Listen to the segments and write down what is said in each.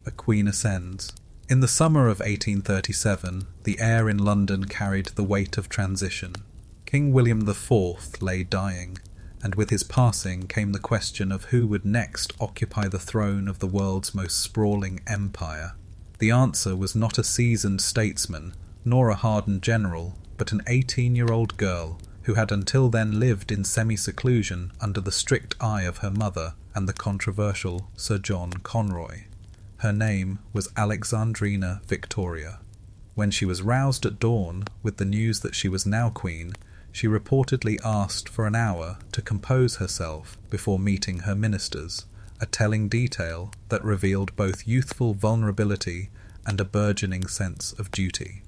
A Queen Ascends. In the summer of 1837, the air in London carried the weight of transition. King William IV lay dying, and with his passing came the question of who would next occupy the throne of the world's most sprawling empire. The answer was not a seasoned statesman, nor a hardened general, but an 18-year-old girl who had until then lived in semi-seclusion under the strict eye of her mother and the controversial Sir John Conroy. Her name was Alexandrina Victoria. When she was roused at dawn with the news that she was now queen, she reportedly asked for an hour to compose herself before meeting her ministers, a telling detail that revealed both youthful vulnerability and a burgeoning sense of duty.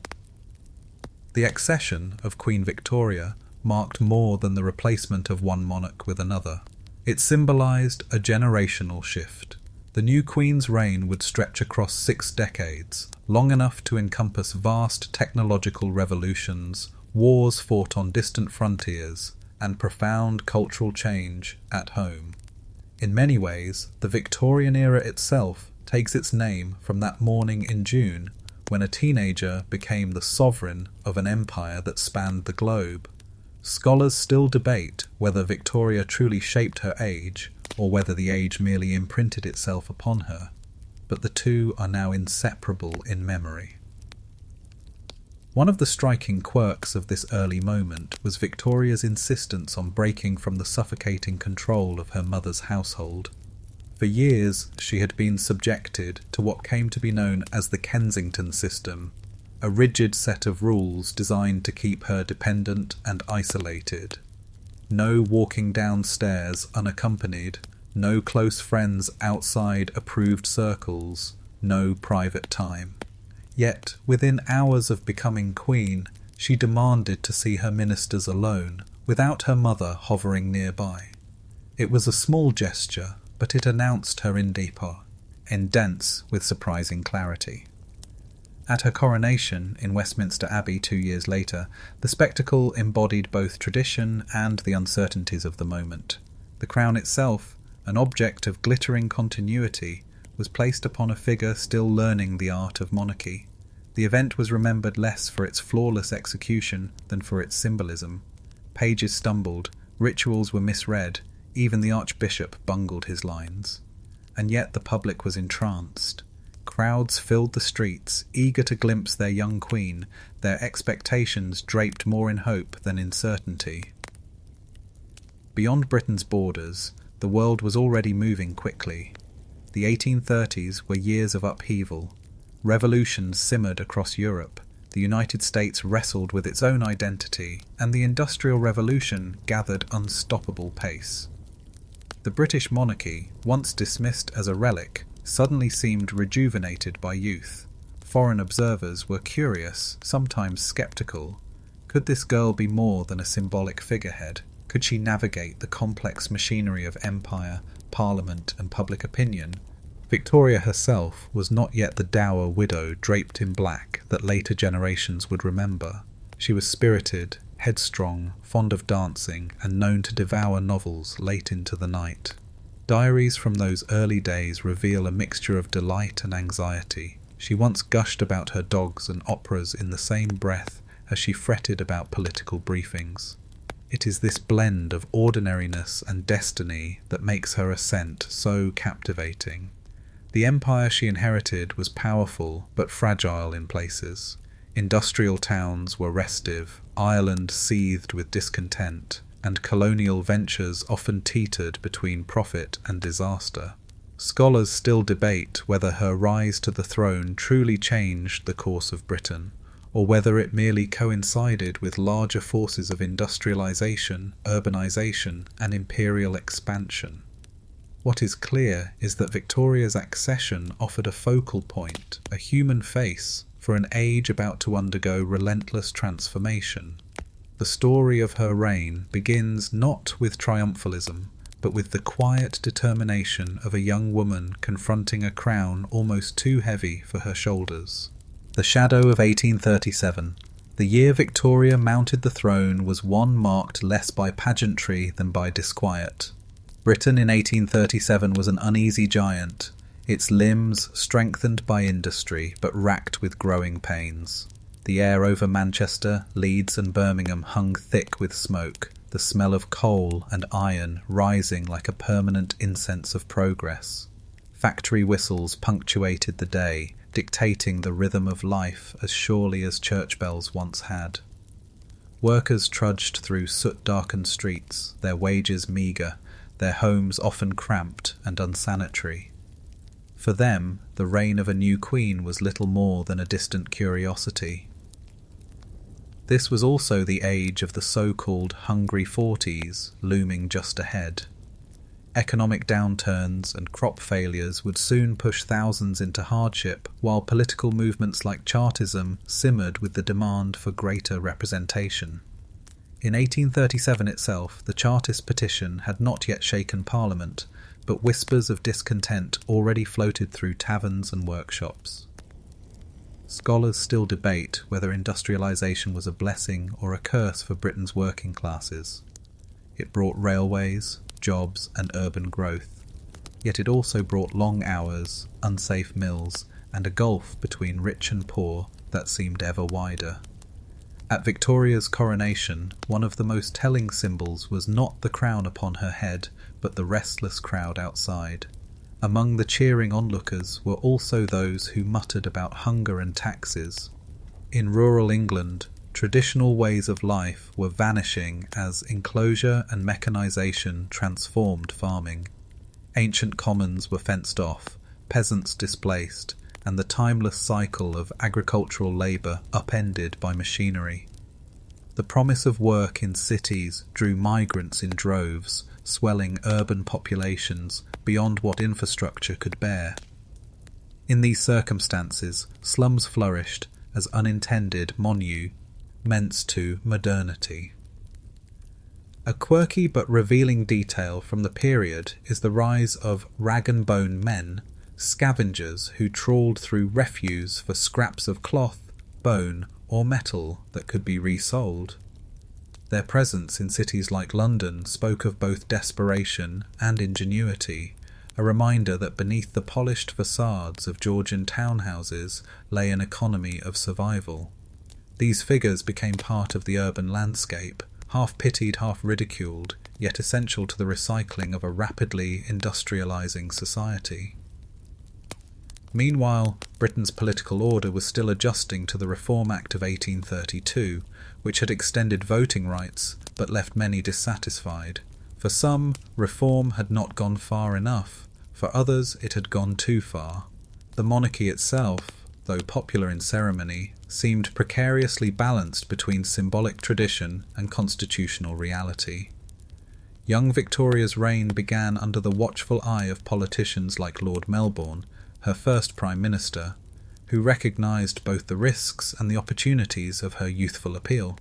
The accession of Queen Victoria marked more than the replacement of one monarch with another. It symbolized a generational shift. The new queen's reign would stretch across 6 decades, long enough to encompass vast technological revolutions, wars fought on distant frontiers, and profound cultural change at home. In many ways, the Victorian era itself takes its name from that morning in June when a teenager became the sovereign of an empire that spanned the globe. Scholars still debate whether Victoria truly shaped her age, or whether the age merely imprinted itself upon her, but the two are now inseparable in memory. One of the striking quirks of this early moment was Victoria's insistence on breaking from the suffocating control of her mother's household. For years, she had been subjected to what came to be known as the Kensington system, a rigid set of rules designed to keep her dependent and isolated. No walking downstairs unaccompanied, no close friends outside approved circles, no private time. Yet, within hours of becoming queen, she demanded to see her ministers alone, without her mother hovering nearby. It was a small gesture, but it announced her in depot, indents with surprising clarity. At her coronation in Westminster Abbey 2 years later, the spectacle embodied both tradition and the uncertainties of the moment. The crown itself, an object of glittering continuity, was placed upon a figure still learning the art of monarchy. The event was remembered less for its flawless execution than for its symbolism. Pages stumbled, rituals were misread, even the Archbishop bungled his lines. And yet the public was entranced. Crowds filled the streets, eager to glimpse their young queen, their expectations draped more in hope than in certainty. Beyond Britain's borders, the world was already moving quickly. The 1830s were years of upheaval. Revolutions simmered across Europe, the United States wrestled with its own identity, and the Industrial Revolution gathered unstoppable pace. The British monarchy, once dismissed as a relic, suddenly seemed rejuvenated by youth. Foreign observers were curious, sometimes sceptical. Could this girl be more than a symbolic figurehead? Could she navigate the complex machinery of empire, parliament, and public opinion? Victoria herself was not yet the dour widow draped in black that later generations would remember. She was spirited, headstrong, fond of dancing, and known to devour novels late into the night. Diaries from those early days reveal a mixture of delight and anxiety. She once gushed about her dogs and operas in the same breath as she fretted about political briefings. It is this blend of ordinariness and destiny that makes her ascent so captivating. The empire she inherited was powerful but fragile in places. Industrial towns were restive, Ireland seethed with discontent, and colonial ventures often teetered between profit and disaster. Scholars still debate whether her rise to the throne truly changed the course of Britain, or whether it merely coincided with larger forces of industrialization, urbanization, and imperial expansion. What is clear is that Victoria's accession offered a focal point, a human face, for an age about to undergo relentless transformation. The story of her reign begins not with triumphalism, but with the quiet determination of a young woman confronting a crown almost too heavy for her shoulders. The shadow of 1837. The year Victoria mounted the throne was one marked less by pageantry than by disquiet. Britain in 1837 was an uneasy giant. its limbs strengthened by industry but racked with growing pains. The air over Manchester, Leeds and Birmingham hung thick with smoke, the smell of coal and iron rising like a permanent incense of progress. Factory whistles punctuated the day, dictating the rhythm of life as surely as church bells once had. Workers trudged through soot-darkened streets, their wages meagre, their homes often cramped and unsanitary. For them, the reign of a new queen was little more than a distant curiosity. This was also the age of the so-called Hungry Forties looming just ahead. Economic downturns and crop failures would soon push thousands into hardship, while political movements like Chartism simmered with the demand for greater representation. In 1837 itself, the Chartist petition had not yet shaken Parliament, but whispers of discontent already floated through taverns and workshops. Scholars still debate whether industrialisation was a blessing or a curse for Britain's working classes. It brought railways, jobs and urban growth, yet it also brought long hours, unsafe mills, and a gulf between rich and poor that seemed ever wider. At Victoria's coronation, one of the most telling symbols was not the crown upon her head, but the restless crowd outside. Among the cheering onlookers were also those who muttered about hunger and taxes. In rural England, traditional ways of life were vanishing as enclosure and mechanisation transformed farming. Ancient commons were fenced off, peasants displaced, and the timeless cycle of agricultural labour upended by machinery. The promise of work in cities drew migrants in droves, swelling urban populations beyond what infrastructure could bear. In these circumstances, slums flourished as unintended monuments to modernity. A quirky but revealing detail from the period is the rise of rag-and-bone men, scavengers who trawled through refuse for scraps of cloth, bone, or metal that could be resold. Their presence in cities like London spoke of both desperation and ingenuity, a reminder that beneath the polished facades of Georgian townhouses lay an economy of survival. These figures became part of the urban landscape, half pitied, half ridiculed, yet essential to the recycling of a rapidly industrialising society. Meanwhile, Britain's political order was still adjusting to the Reform Act of 1832, which had extended voting rights but left many dissatisfied. For some, reform had not gone far enough. For others, it had gone too far. The monarchy itself, though popular in ceremony, seemed precariously balanced between symbolic tradition and constitutional reality. Young Victoria's reign began under the watchful eye of politicians like Lord Melbourne, her first Prime Minister, who recognised both the risks and the opportunities of her youthful appeal.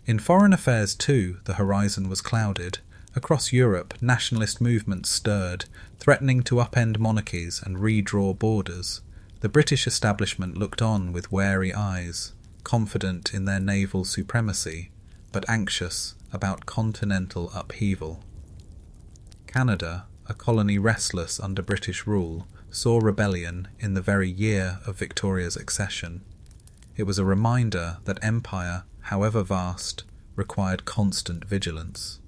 In foreign affairs too, the horizon was clouded. Across Europe, nationalist movements stirred, threatening to upend monarchies and redraw borders. The British establishment looked on with wary eyes, confident in their naval supremacy, but anxious about continental upheaval. Canada, a colony restless under British rule, saw rebellion in the very year of Victoria's accession. It was a reminder that empire, however vast, required constant vigilance.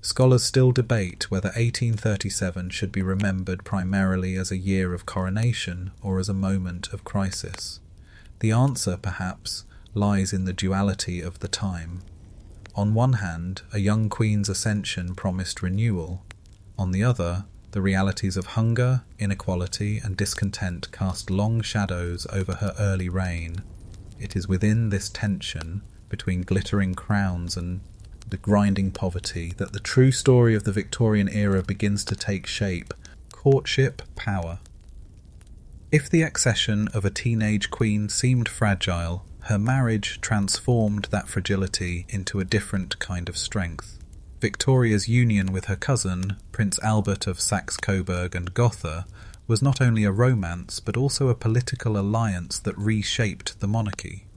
Scholars still debate whether 1837 should be remembered primarily as a year of coronation or as a moment of crisis. The answer, perhaps, lies in the duality of the time. On one hand, a young queen's ascension promised renewal. On the other, the realities of hunger, inequality, and discontent cast long shadows over her early reign. It is within this tension between glittering crowns and the grinding poverty that the true story of the Victorian era begins to take shape: courtship power. If the accession of a teenage queen seemed fragile, her marriage transformed that fragility into a different kind of strength. Victoria's union with her cousin, Prince Albert of Saxe-Coburg and Gotha, was not only a romance but also a political alliance that reshaped the monarchy.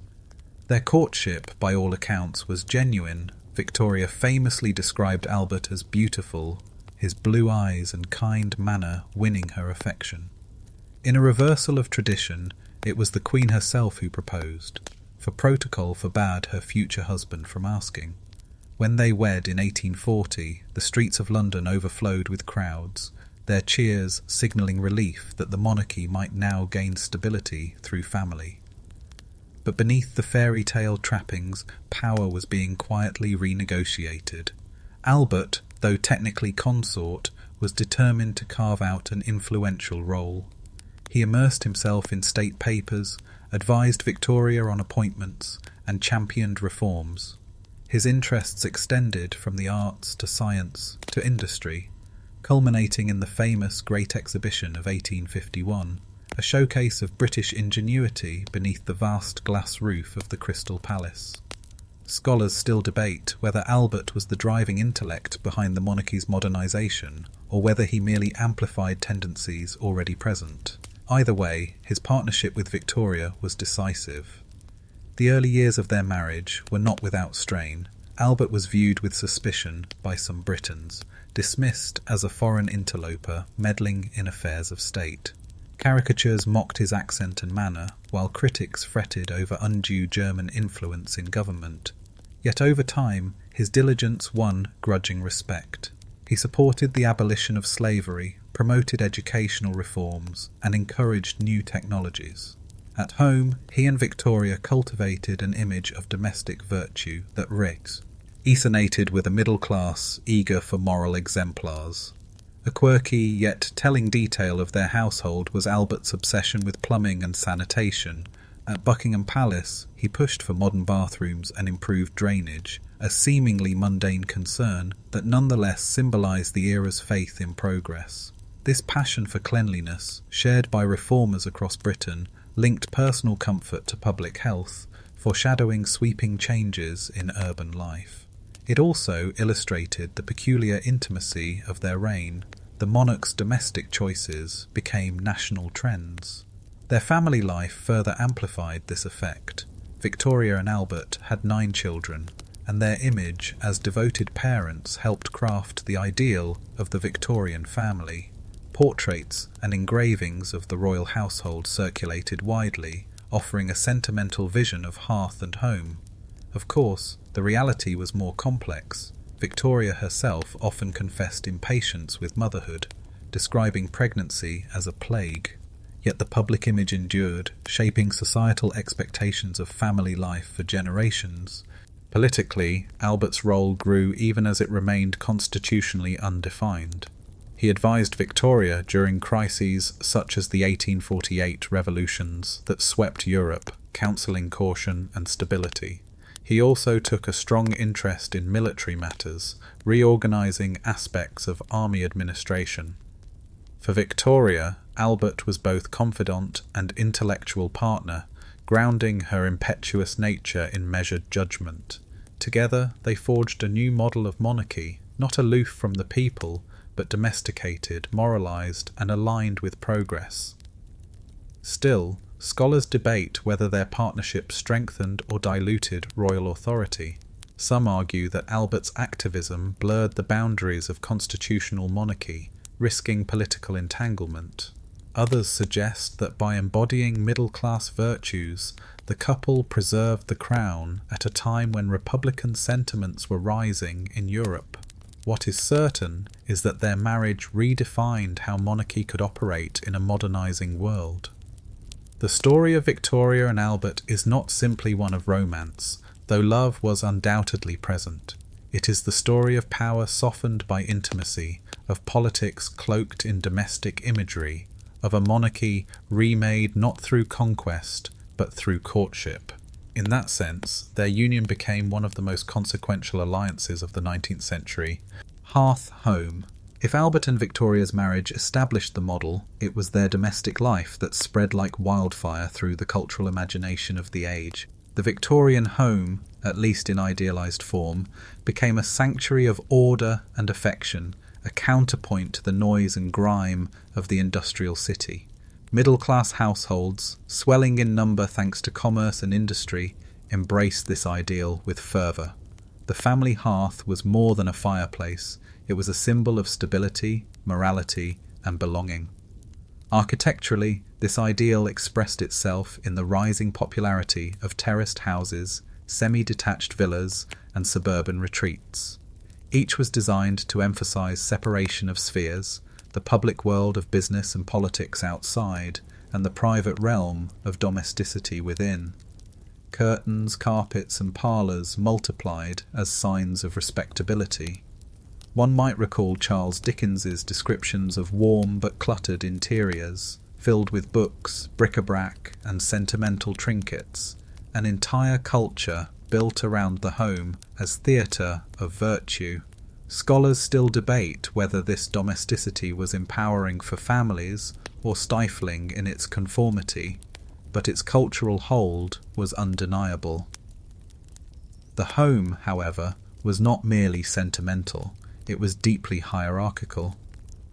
Their courtship, by all accounts, was genuine. Victoria famously described Albert as beautiful, his blue eyes and kind manner winning her affection. In a reversal of tradition, it was the Queen herself who proposed, for protocol forbade her future husband from asking. When they wed in 1840, the streets of London overflowed with crowds, their cheers signalling relief that the monarchy might now gain stability through family. But beneath the fairy tale trappings, power was being quietly renegotiated. Albert, though technically consort, was determined to carve out an influential role. He immersed himself in state papers, advised Victoria on appointments, and championed reforms. His interests extended from the arts to science to industry, culminating in the famous Great Exhibition of 1851, a showcase of British ingenuity beneath the vast glass roof of the Crystal Palace. Scholars still debate whether Albert was the driving intellect behind the monarchy's modernisation, or whether he merely amplified tendencies already present. Either way, his partnership with Victoria was decisive. The early years of their marriage were not without strain. Albert was viewed with suspicion by some Britons, dismissed as a foreign interloper meddling in affairs of state. Caricatures mocked his accent and manner, while critics fretted over undue German influence in government. Yet over time, his diligence won grudging respect. He supported the abolition of slavery, promoted educational reforms, and encouraged new technologies. At home, he and Victoria cultivated an image of domestic virtue that resonated with a middle class eager for moral exemplars. A quirky yet telling detail of their household was Albert's obsession with plumbing and sanitation. At Buckingham Palace, he pushed for modern bathrooms and improved drainage, a seemingly mundane concern that nonetheless symbolised the era's faith in progress. This passion for cleanliness, shared by reformers across Britain, linked personal comfort to public health, foreshadowing sweeping changes in urban life. It also illustrated the peculiar intimacy of their reign. The monarch's domestic choices became national trends. Their family life further amplified this effect. Victoria and Albert had 9 children, and their image as devoted parents helped craft the ideal of the Victorian family. Portraits and engravings of the royal household circulated widely, offering a sentimental vision of hearth and home. Of course, the reality was more complex. Victoria herself often confessed impatience with motherhood, describing pregnancy as a plague. Yet the public image endured, shaping societal expectations of family life for generations. Politically, Albert's role grew even as it remained constitutionally undefined. He advised Victoria during crises such as the 1848 revolutions that swept Europe, counselling caution and stability. He also took a strong interest in military matters, reorganising aspects of army administration. For Victoria, Albert was both confidant and intellectual partner, grounding her impetuous nature in measured judgment. Together, they forged a new model of monarchy, not aloof from the people, but domesticated, moralised, and aligned with progress. Still, scholars debate whether their partnership strengthened or diluted royal authority. Some argue that Albert's activism blurred the boundaries of constitutional monarchy, risking political entanglement. Others suggest that by embodying middle-class virtues, the couple preserved the crown at a time when republican sentiments were rising in Europe. What is certain is that their marriage redefined how monarchy could operate in a modernising world. The story of Victoria and Albert is not simply one of romance, though love was undoubtedly present. It is the story of power softened by intimacy, of politics cloaked in domestic imagery, of a monarchy remade not through conquest, but through courtship. In that sense, their union became one of the most consequential alliances of the 19th century. Hearth-home. If Albert and Victoria's marriage established the model, it was their domestic life that spread like wildfire through the cultural imagination of the age. The Victorian home, at least in idealised form, became a sanctuary of order and affection, a counterpoint to the noise and grime of the industrial city. Middle-class households, swelling in number thanks to commerce and industry, embraced this ideal with fervour. The family hearth was more than a fireplace, it was a symbol of stability, morality, and belonging. Architecturally, this ideal expressed itself in the rising popularity of terraced houses, semi-detached villas, and suburban retreats. Each was designed to emphasize separation of spheres, the public world of business and politics outside, and the private realm of domesticity within. Curtains, carpets, and parlours multiplied as signs of respectability. One might recall Charles Dickens's descriptions of warm but cluttered interiors, filled with books, bric-a-brac, and sentimental trinkets, an entire culture built around the home as theatre of virtue. Scholars still debate whether this domesticity was empowering for families or stifling in its conformity, but its cultural hold was undeniable. The home, however, was not merely sentimental. It was deeply hierarchical.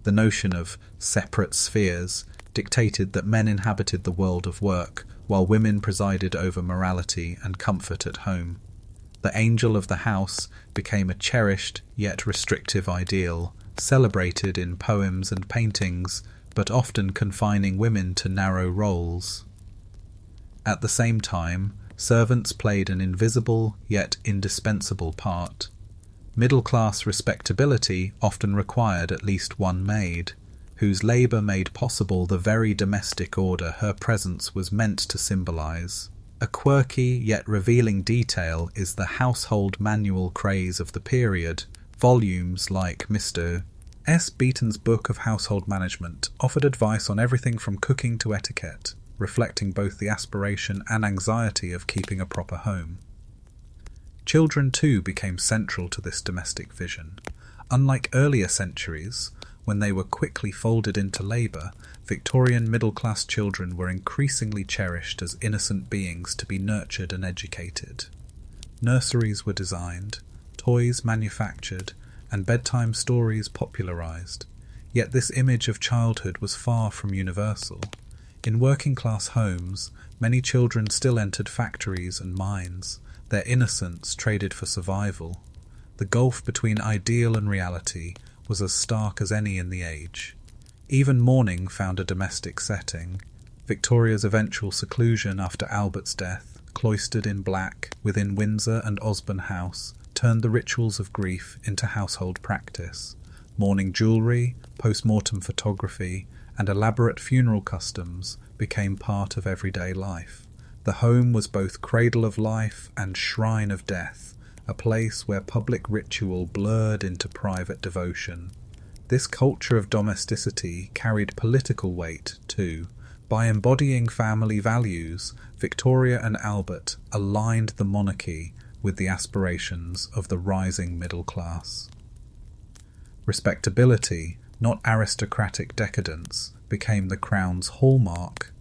The notion of separate spheres dictated that men inhabited the world of work, while women presided over morality and comfort at home. The angel of the house became a cherished yet restrictive ideal, celebrated in poems and paintings, but often confining women to narrow roles. At the same time, servants played an invisible yet indispensable part. Middle-class respectability often required at least one maid, whose labour made possible the very domestic order her presence was meant to symbolize. A quirky yet revealing detail is the household manual craze of the period. Volumes like Mr. S. Beaton's Book of Household Management offered advice on everything from cooking to etiquette, reflecting both the aspiration and anxiety of keeping a proper home. Children too became central to this domestic vision. Unlike earlier centuries, when they were quickly folded into labour, Victorian middle-class children were increasingly cherished as innocent beings to be nurtured and educated. Nurseries were designed, toys manufactured, and bedtime stories popularised. Yet this image of childhood was far from universal. In working-class homes, many children still entered factories and mines, their innocence traded for survival. The gulf between ideal and reality was as stark as any in the age. Even mourning found a domestic setting. Victoria's eventual seclusion after Albert's death, cloistered in black within Windsor and Osborne House, turned the rituals of grief into household practice. Mourning jewellery, post-mortem photography, and elaborate funeral customs became part of everyday life. The home was both cradle of life and shrine of death, a place where public ritual blurred into private devotion. This culture of domesticity carried political weight too. By embodying family values, Victoria and Albert aligned the monarchy with the aspirations of the rising middle class. Respectability, not aristocratic decadence, became the crown's hallmark.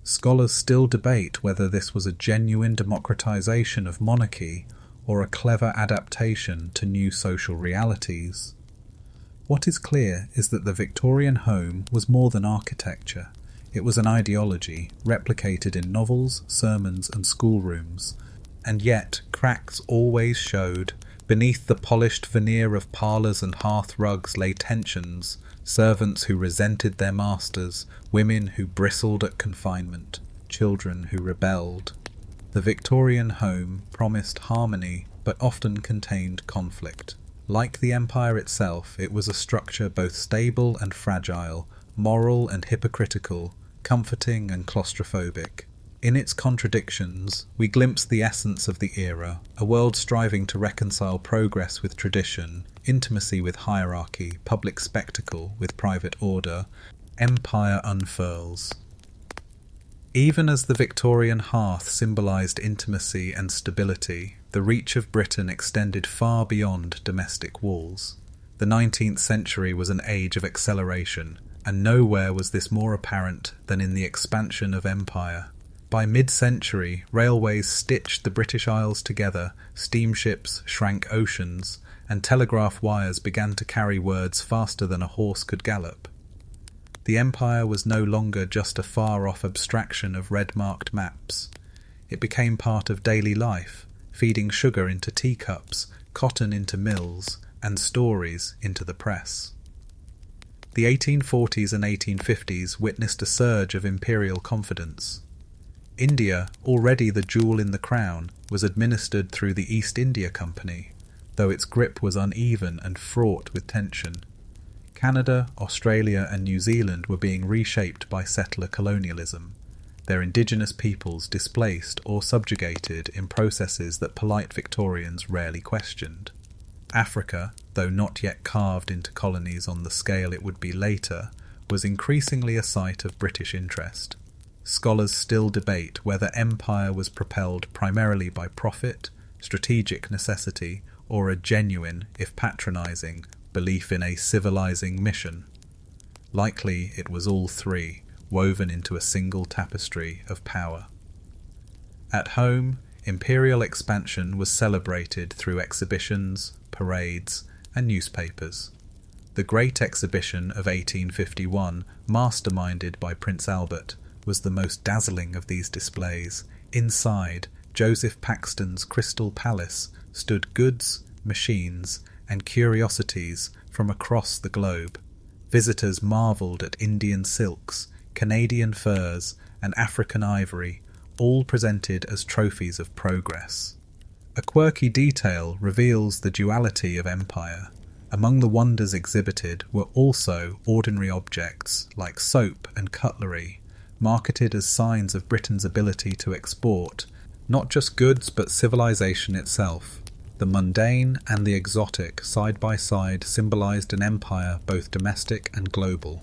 Scholars still debate whether this was a genuine democratization of monarchy or a clever adaptation to new social realities. What is clear is that the Victorian home was more than architecture. It was an ideology, replicated in novels, sermons, and schoolrooms. And yet, cracks always showed. Beneath the polished veneer of parlours and hearth rugs lay tensions, servants who resented their masters, women who bristled at confinement, children who rebelled. The Victorian home promised harmony, but often contained conflict. Like the empire itself, it was a structure both stable and fragile, moral and hypocritical, comforting and claustrophobic. In its contradictions, we glimpse the essence of the era, a world striving to reconcile progress with tradition, intimacy with hierarchy, public spectacle with private order. Empire unfurls. Even as the Victorian hearth symbolised intimacy and stability, the reach of Britain extended far beyond domestic walls. The 19th century was an age of acceleration, and nowhere was this more apparent than in the expansion of empire. By mid-century, railways stitched the British Isles together, steamships shrank oceans, and telegraph wires began to carry words faster than a horse could gallop. The empire was no longer just a far-off abstraction of red-marked maps. It became part of daily life, feeding sugar into teacups, cotton into mills, and stories into the press. The 1840s and 1850s witnessed a surge of imperial confidence. India, already the jewel in the crown, was administered through the East India Company, though its grip was uneven and fraught with tension. Canada, Australia and New Zealand were being reshaped by settler colonialism, their indigenous peoples displaced or subjugated in processes that polite Victorians rarely questioned. Africa, though not yet carved into colonies on the scale it would be later, was increasingly a site of British interest. Scholars still debate whether empire was propelled primarily by profit, strategic necessity, or a genuine, if patronising, belief in a civilizing mission. Likely it was all three, woven into a single tapestry of power. At home, imperial expansion was celebrated through exhibitions, parades, and newspapers. The Great Exhibition of 1851, masterminded by Prince Albert, was the most dazzling of these displays. Inside, Joseph Paxton's Crystal Palace stood goods, machines, and curiosities from across the globe. Visitors marvelled at Indian silks, Canadian furs, and African ivory, all presented as trophies of progress. A quirky detail reveals the duality of empire. Among the wonders exhibited were also ordinary objects like soap and cutlery, marketed as signs of Britain's ability to export, not just goods but civilization itself. The mundane and the exotic side by side symbolized an empire both domestic and global.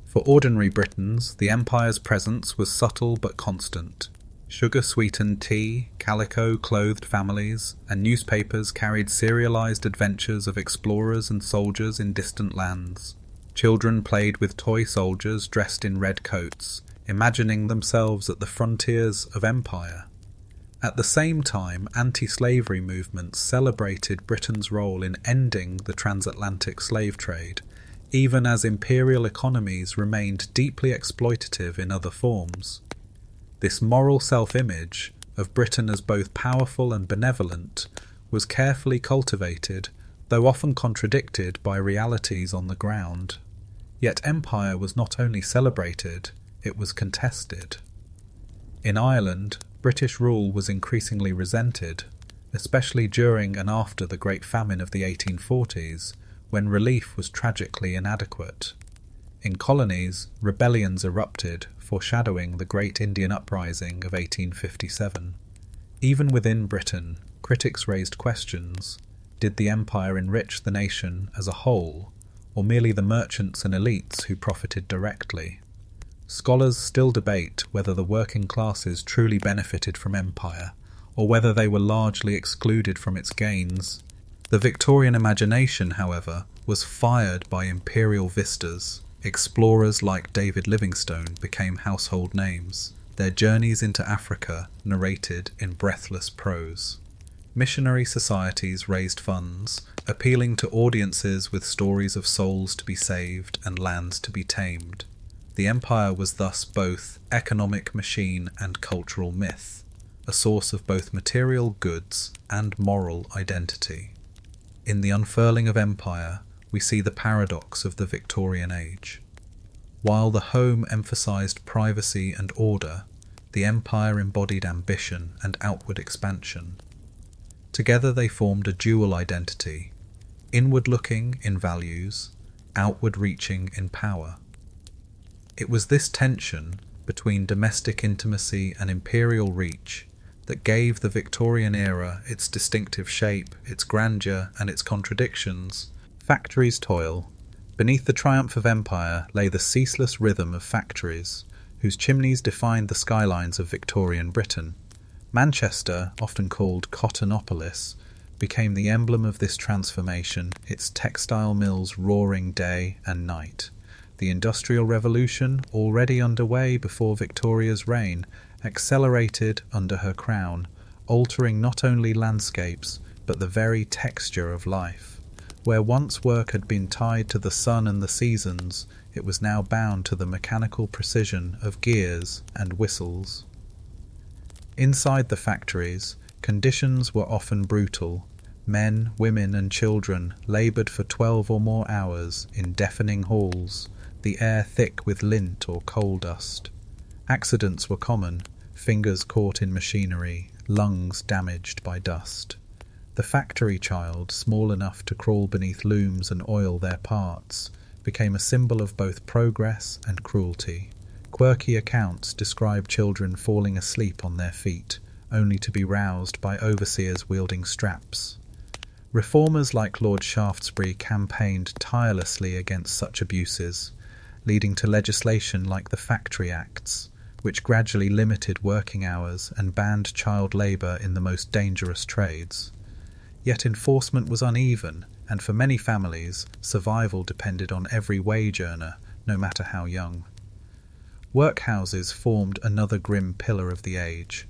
For ordinary Britons, the empire's presence was subtle but constant. Sugar-sweetened tea, calico-clothed families, and newspapers carried serialized adventures of explorers and soldiers in distant lands. Children played with toy soldiers dressed in red coats, imagining themselves at the frontiers of empire. At the same time, anti-slavery movements celebrated Britain's role in ending the transatlantic slave trade, even as imperial economies remained deeply exploitative in other forms. This moral self-image of Britain as both powerful and benevolent was carefully cultivated, though often contradicted by realities on the ground. Yet empire was not only celebrated, it was contested. In Ireland, British rule was increasingly resented, especially during and after the Great Famine of the 1840s, when relief was tragically inadequate. In colonies, rebellions erupted, foreshadowing the Great Indian Uprising of 1857. Even within Britain, critics raised questions. Did the empire enrich the nation as a whole, or merely the merchants and elites who profited directly? Scholars still debate whether the working classes truly benefited from empire, or whether they were largely excluded from its gains. The Victorian imagination, however, was fired by imperial vistas. Explorers like David Livingstone became household names, their journeys into Africa narrated in breathless prose. Missionary societies raised funds, appealing to audiences with stories of souls to be saved and lands to be tamed. The empire was thus both economic machine and cultural myth, a source of both material goods and moral identity. In the unfurling of empire, we see the paradox of the Victorian age. While the home emphasized privacy and order, the empire embodied ambition and outward expansion. Together they formed a dual identity, inward-looking in values, outward-reaching in power. It was this tension between domestic intimacy and imperial reach that gave the Victorian era its distinctive shape, its grandeur, and its contradictions. Factories toil. Beneath the triumph of empire lay the ceaseless rhythm of factories, whose chimneys defined the skylines of Victorian Britain. Manchester, often called Cottonopolis, became the emblem of this transformation, its textile mills roaring day and night. The Industrial Revolution, already underway before Victoria's reign, accelerated under her crown, altering not only landscapes, but the very texture of life. Where once work had been tied to the sun and the seasons, it was now bound to the mechanical precision of gears and whistles. Inside the factories, conditions were often brutal. Men, women and children laboured for 12 or more hours in deafening halls, the air thick with lint or coal dust. Accidents were common, fingers caught in machinery, lungs damaged by dust. The factory child, small enough to crawl beneath looms and oil their parts, became a symbol of both progress and cruelty. Quirky accounts describe children falling asleep on their feet, only to be roused by overseers wielding straps. Reformers like Lord Shaftesbury campaigned tirelessly against such abuses, leading to legislation like the Factory Acts, which gradually limited working hours and banned child labour in the most dangerous trades. Yet enforcement was uneven, and for many families, survival depended on every wage earner, no matter how young. Workhouses formed another grim pillar of the age.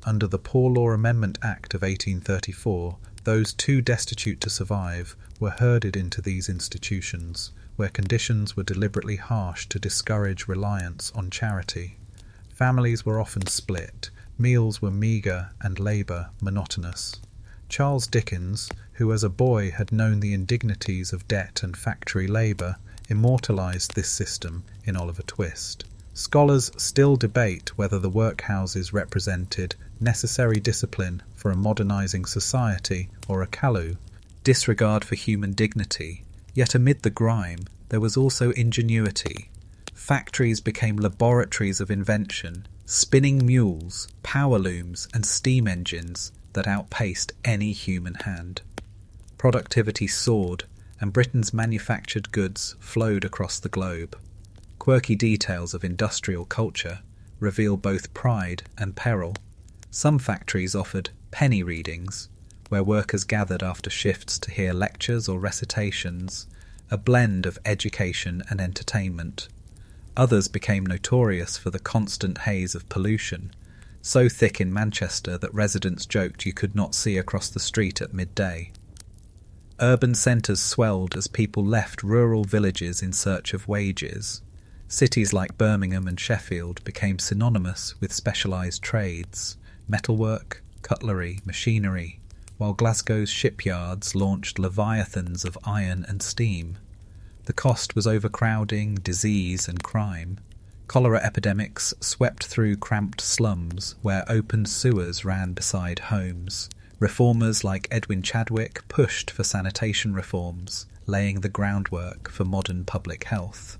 Under the Poor Law Amendment Act of 1834, those too destitute to survive were herded into these institutions, where conditions were deliberately harsh to discourage reliance on charity. Families were often split, meals were meagre and labour monotonous. Charles Dickens, who as a boy had known the indignities of debt and factory labour, immortalised this system in Oliver Twist. Scholars still debate whether the workhouses represented necessary discipline for a modernising society or a callous disregard for human dignity, yet amid the grime there was also ingenuity. Factories became laboratories of invention, spinning mules, power looms and steam engines that outpaced any human hand. Productivity soared, and Britain's manufactured goods flowed across the globe. Quirky details of industrial culture reveal both pride and peril. Some factories offered penny readings, where workers gathered after shifts to hear lectures or recitations, a blend of education and entertainment. Others became notorious for the constant haze of pollution, so thick in Manchester that residents joked you could not see across the street at midday. Urban centres swelled as people left rural villages in search of wages. Cities like Birmingham and Sheffield became synonymous with specialised trades, metalwork, cutlery, machinery, while Glasgow's shipyards launched leviathans of iron and steam. The cost was overcrowding, disease and crime. Cholera epidemics swept through cramped slums where open sewers ran beside homes. Reformers like Edwin Chadwick pushed for sanitation reforms, laying the groundwork for modern public health.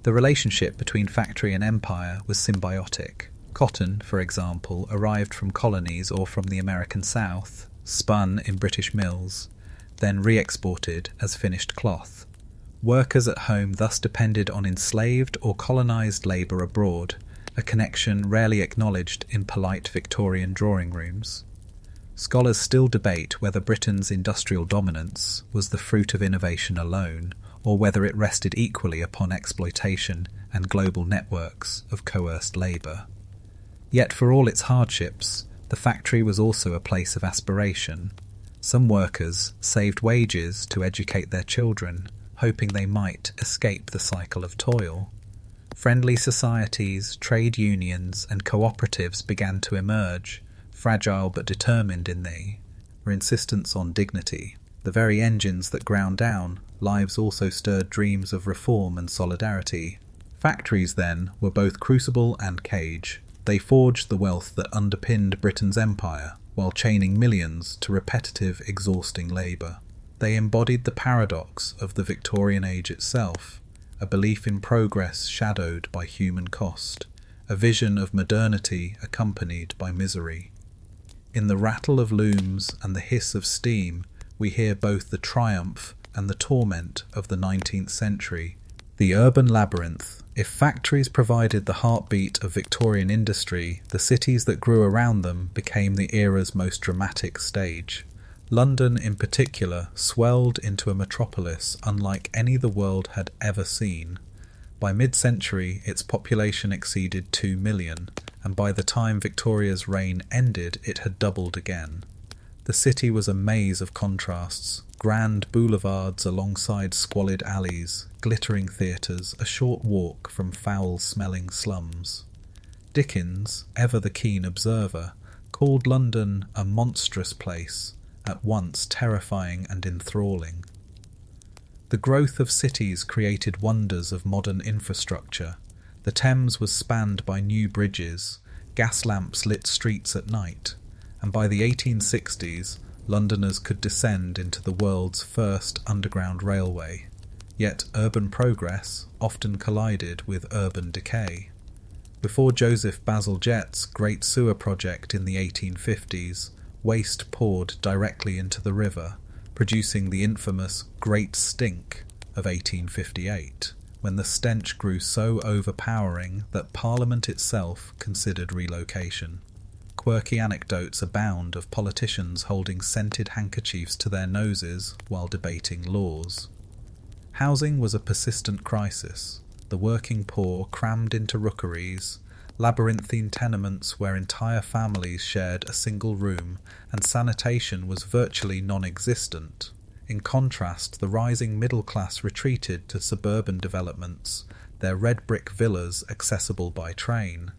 The relationship between factory and empire was symbiotic. Cotton, for example, arrived from colonies or from the American South, spun in British mills, then re-exported as finished cloth. Workers at home thus depended on enslaved or colonised labour abroad, a connection rarely acknowledged in polite Victorian drawing rooms. Scholars still debate whether Britain's industrial dominance was the fruit of innovation alone, or whether it rested equally upon exploitation and global networks of coerced labour. Yet for all its hardships, the factory was also a place of aspiration. Some workers saved wages to educate their children, hoping they might escape the cycle of toil. Friendly societies, trade unions and cooperatives began to emerge, fragile but determined in their insistence on dignity. The very engines that ground down lives also stirred dreams of reform and solidarity. Factories, then, were both crucible and cage. They forged the wealth that underpinned Britain's empire, while chaining millions to repetitive, exhausting labour. They embodied the paradox of the Victorian age itself, a belief in progress shadowed by human cost, a vision of modernity accompanied by misery. In the rattle of looms and the hiss of steam, we hear both the triumph and the torment of the 19th century. The urban labyrinth. If factories provided the heartbeat of Victorian industry, the cities that grew around them became the era's most dramatic stage. London, in particular, swelled into a metropolis unlike any the world had ever seen. By mid-century, its population exceeded 2 million, and by the time Victoria's reign ended, it had doubled again. The city was a maze of contrasts, grand boulevards alongside squalid alleys, glittering theatres, a short walk from foul-smelling slums. Dickens, ever the keen observer, called London a monstrous place, at once terrifying and enthralling. The growth of cities created wonders of modern infrastructure. The Thames was spanned by new bridges, gas lamps lit streets at night, and by the 1860s, Londoners could descend into the world's first underground railway. Yet urban progress often collided with urban decay. Before Joseph Bazalgette's Great Sewer Project in the 1850s, waste poured directly into the river, producing the infamous Great Stink of 1858, when the stench grew so overpowering that Parliament itself considered relocation. Quirky anecdotes abound of politicians holding scented handkerchiefs to their noses while debating laws. Housing was a persistent crisis, the working poor crammed into rookeries, labyrinthine tenements where entire families shared a single room, and sanitation was virtually non-existent. In contrast, the rising middle class retreated to suburban developments, their red brick villas accessible by train.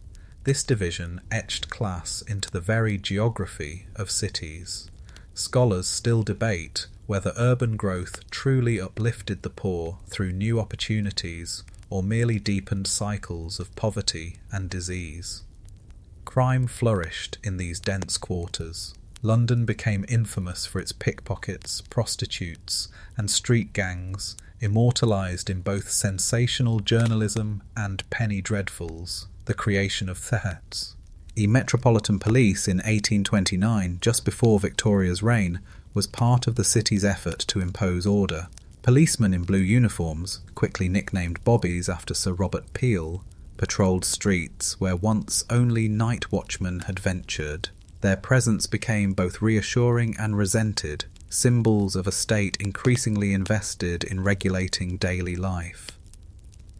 This division etched class into the very geography of cities. Scholars still debate whether urban growth truly uplifted the poor through new opportunities or merely deepened cycles of poverty and disease. Crime flourished in these dense quarters. London became infamous for its pickpockets, prostitutes, and street gangs, immortalised in both sensational journalism and penny dreadfuls, the creation of thefts. The Metropolitan Police in 1829, just before Victoria's reign, was part of the city's effort to impose order. Policemen in blue uniforms, quickly nicknamed bobbies after Sir Robert Peel, patrolled streets where once only night watchmen had ventured. Their presence became both reassuring and resented, symbols of a state increasingly invested in regulating daily life.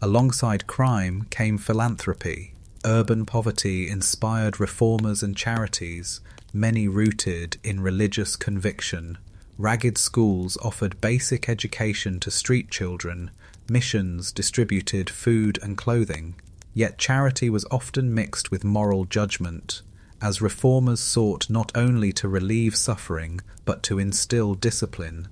Alongside crime came philanthropy. Urban poverty inspired reformers and charities, many rooted in religious conviction. Ragged schools offered basic education to street children, missions distributed food and clothing. Yet charity was often mixed with moral judgment, as reformers sought not only to relieve suffering, but to instill discipline.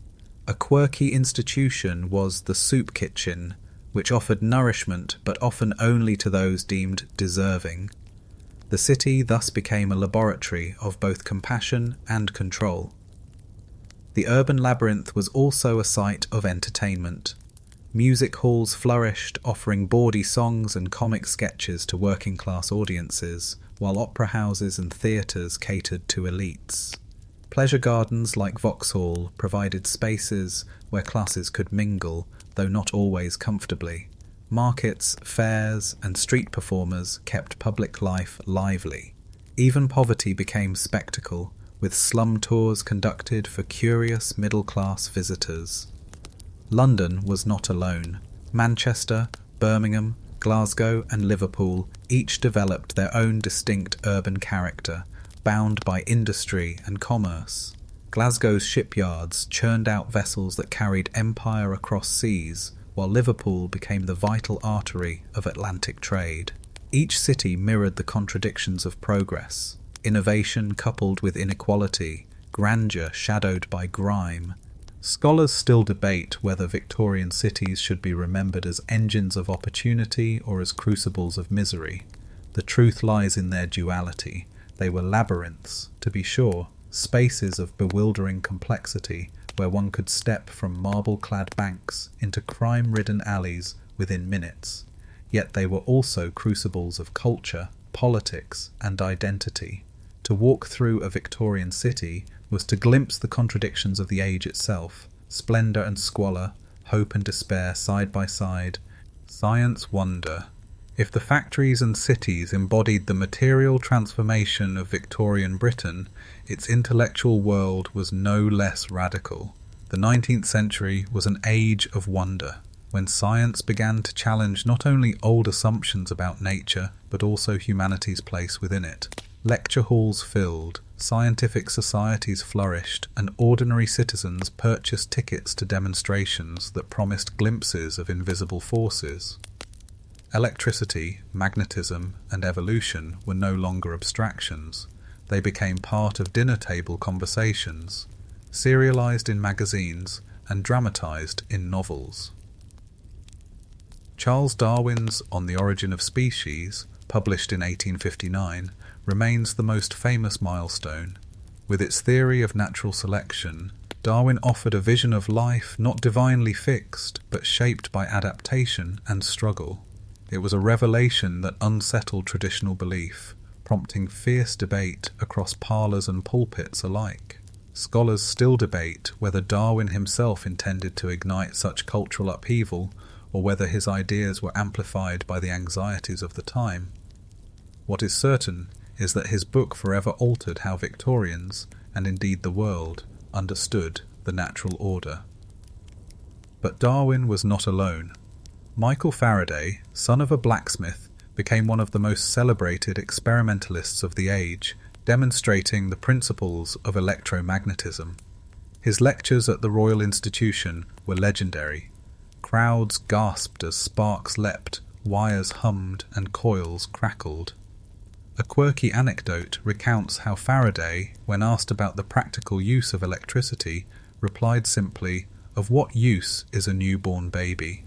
A quirky institution was the soup kitchen, which offered nourishment but often only to those deemed deserving. The city thus became a laboratory of both compassion and control. The urban labyrinth was also a site of entertainment. Music halls flourished, offering bawdy songs and comic sketches to working-class audiences, while opera houses and theatres catered to elites. Pleasure gardens like Vauxhall provided spaces where classes could mingle, though not always comfortably. Markets, fairs, and street performers kept public life lively. Even poverty became spectacle, with slum tours conducted for curious middle-class visitors. London was not alone. Manchester, Birmingham, Glasgow, and Liverpool each developed their own distinct urban character, bound by industry and commerce. Glasgow's shipyards churned out vessels that carried empire across seas, while Liverpool became the vital artery of Atlantic trade. Each city mirrored the contradictions of progress, innovation coupled with inequality, grandeur shadowed by grime. Scholars still debate whether Victorian cities should be remembered as engines of opportunity or as crucibles of misery. The truth lies in their duality. They were labyrinths, to be sure, spaces of bewildering complexity where one could step from marble-clad banks into crime-ridden alleys within minutes. Yet they were also crucibles of culture, politics, and identity. To walk through a Victorian city was to glimpse the contradictions of the age itself, splendour and squalor, hope and despair side by side, science wonder. If the factories and cities embodied the material transformation of Victorian Britain, its intellectual world was no less radical. The 19th century was an age of wonder, when science began to challenge not only old assumptions about nature, but also humanity's place within it. Lecture halls filled, scientific societies flourished, and ordinary citizens purchased tickets to demonstrations that promised glimpses of invisible forces. Electricity, magnetism, and evolution were no longer abstractions. They became part of dinner-table conversations. serialized in magazines and dramatized in novels. Charles Darwin's On the Origin of Species, published in 1859, remains the most famous milestone. With its theory of natural selection, Darwin offered a vision of life not divinely fixed, but shaped by adaptation and struggle. It was a revelation that unsettled traditional belief, prompting fierce debate across parlours and pulpits alike. Scholars still debate whether Darwin himself intended to ignite such cultural upheaval, or whether his ideas were amplified by the anxieties of the time. What is certain is that his book forever altered how Victorians, and indeed the world, understood the natural order. But Darwin was not alone. Michael Faraday, son of a blacksmith, became one of the most celebrated experimentalists of the age, demonstrating the principles of electromagnetism. His lectures at the Royal Institution were legendary. Crowds gasped as sparks leapt, wires hummed, and coils crackled. A quirky anecdote recounts how Faraday, when asked about the practical use of electricity, replied simply, "Of what use is a newborn baby?"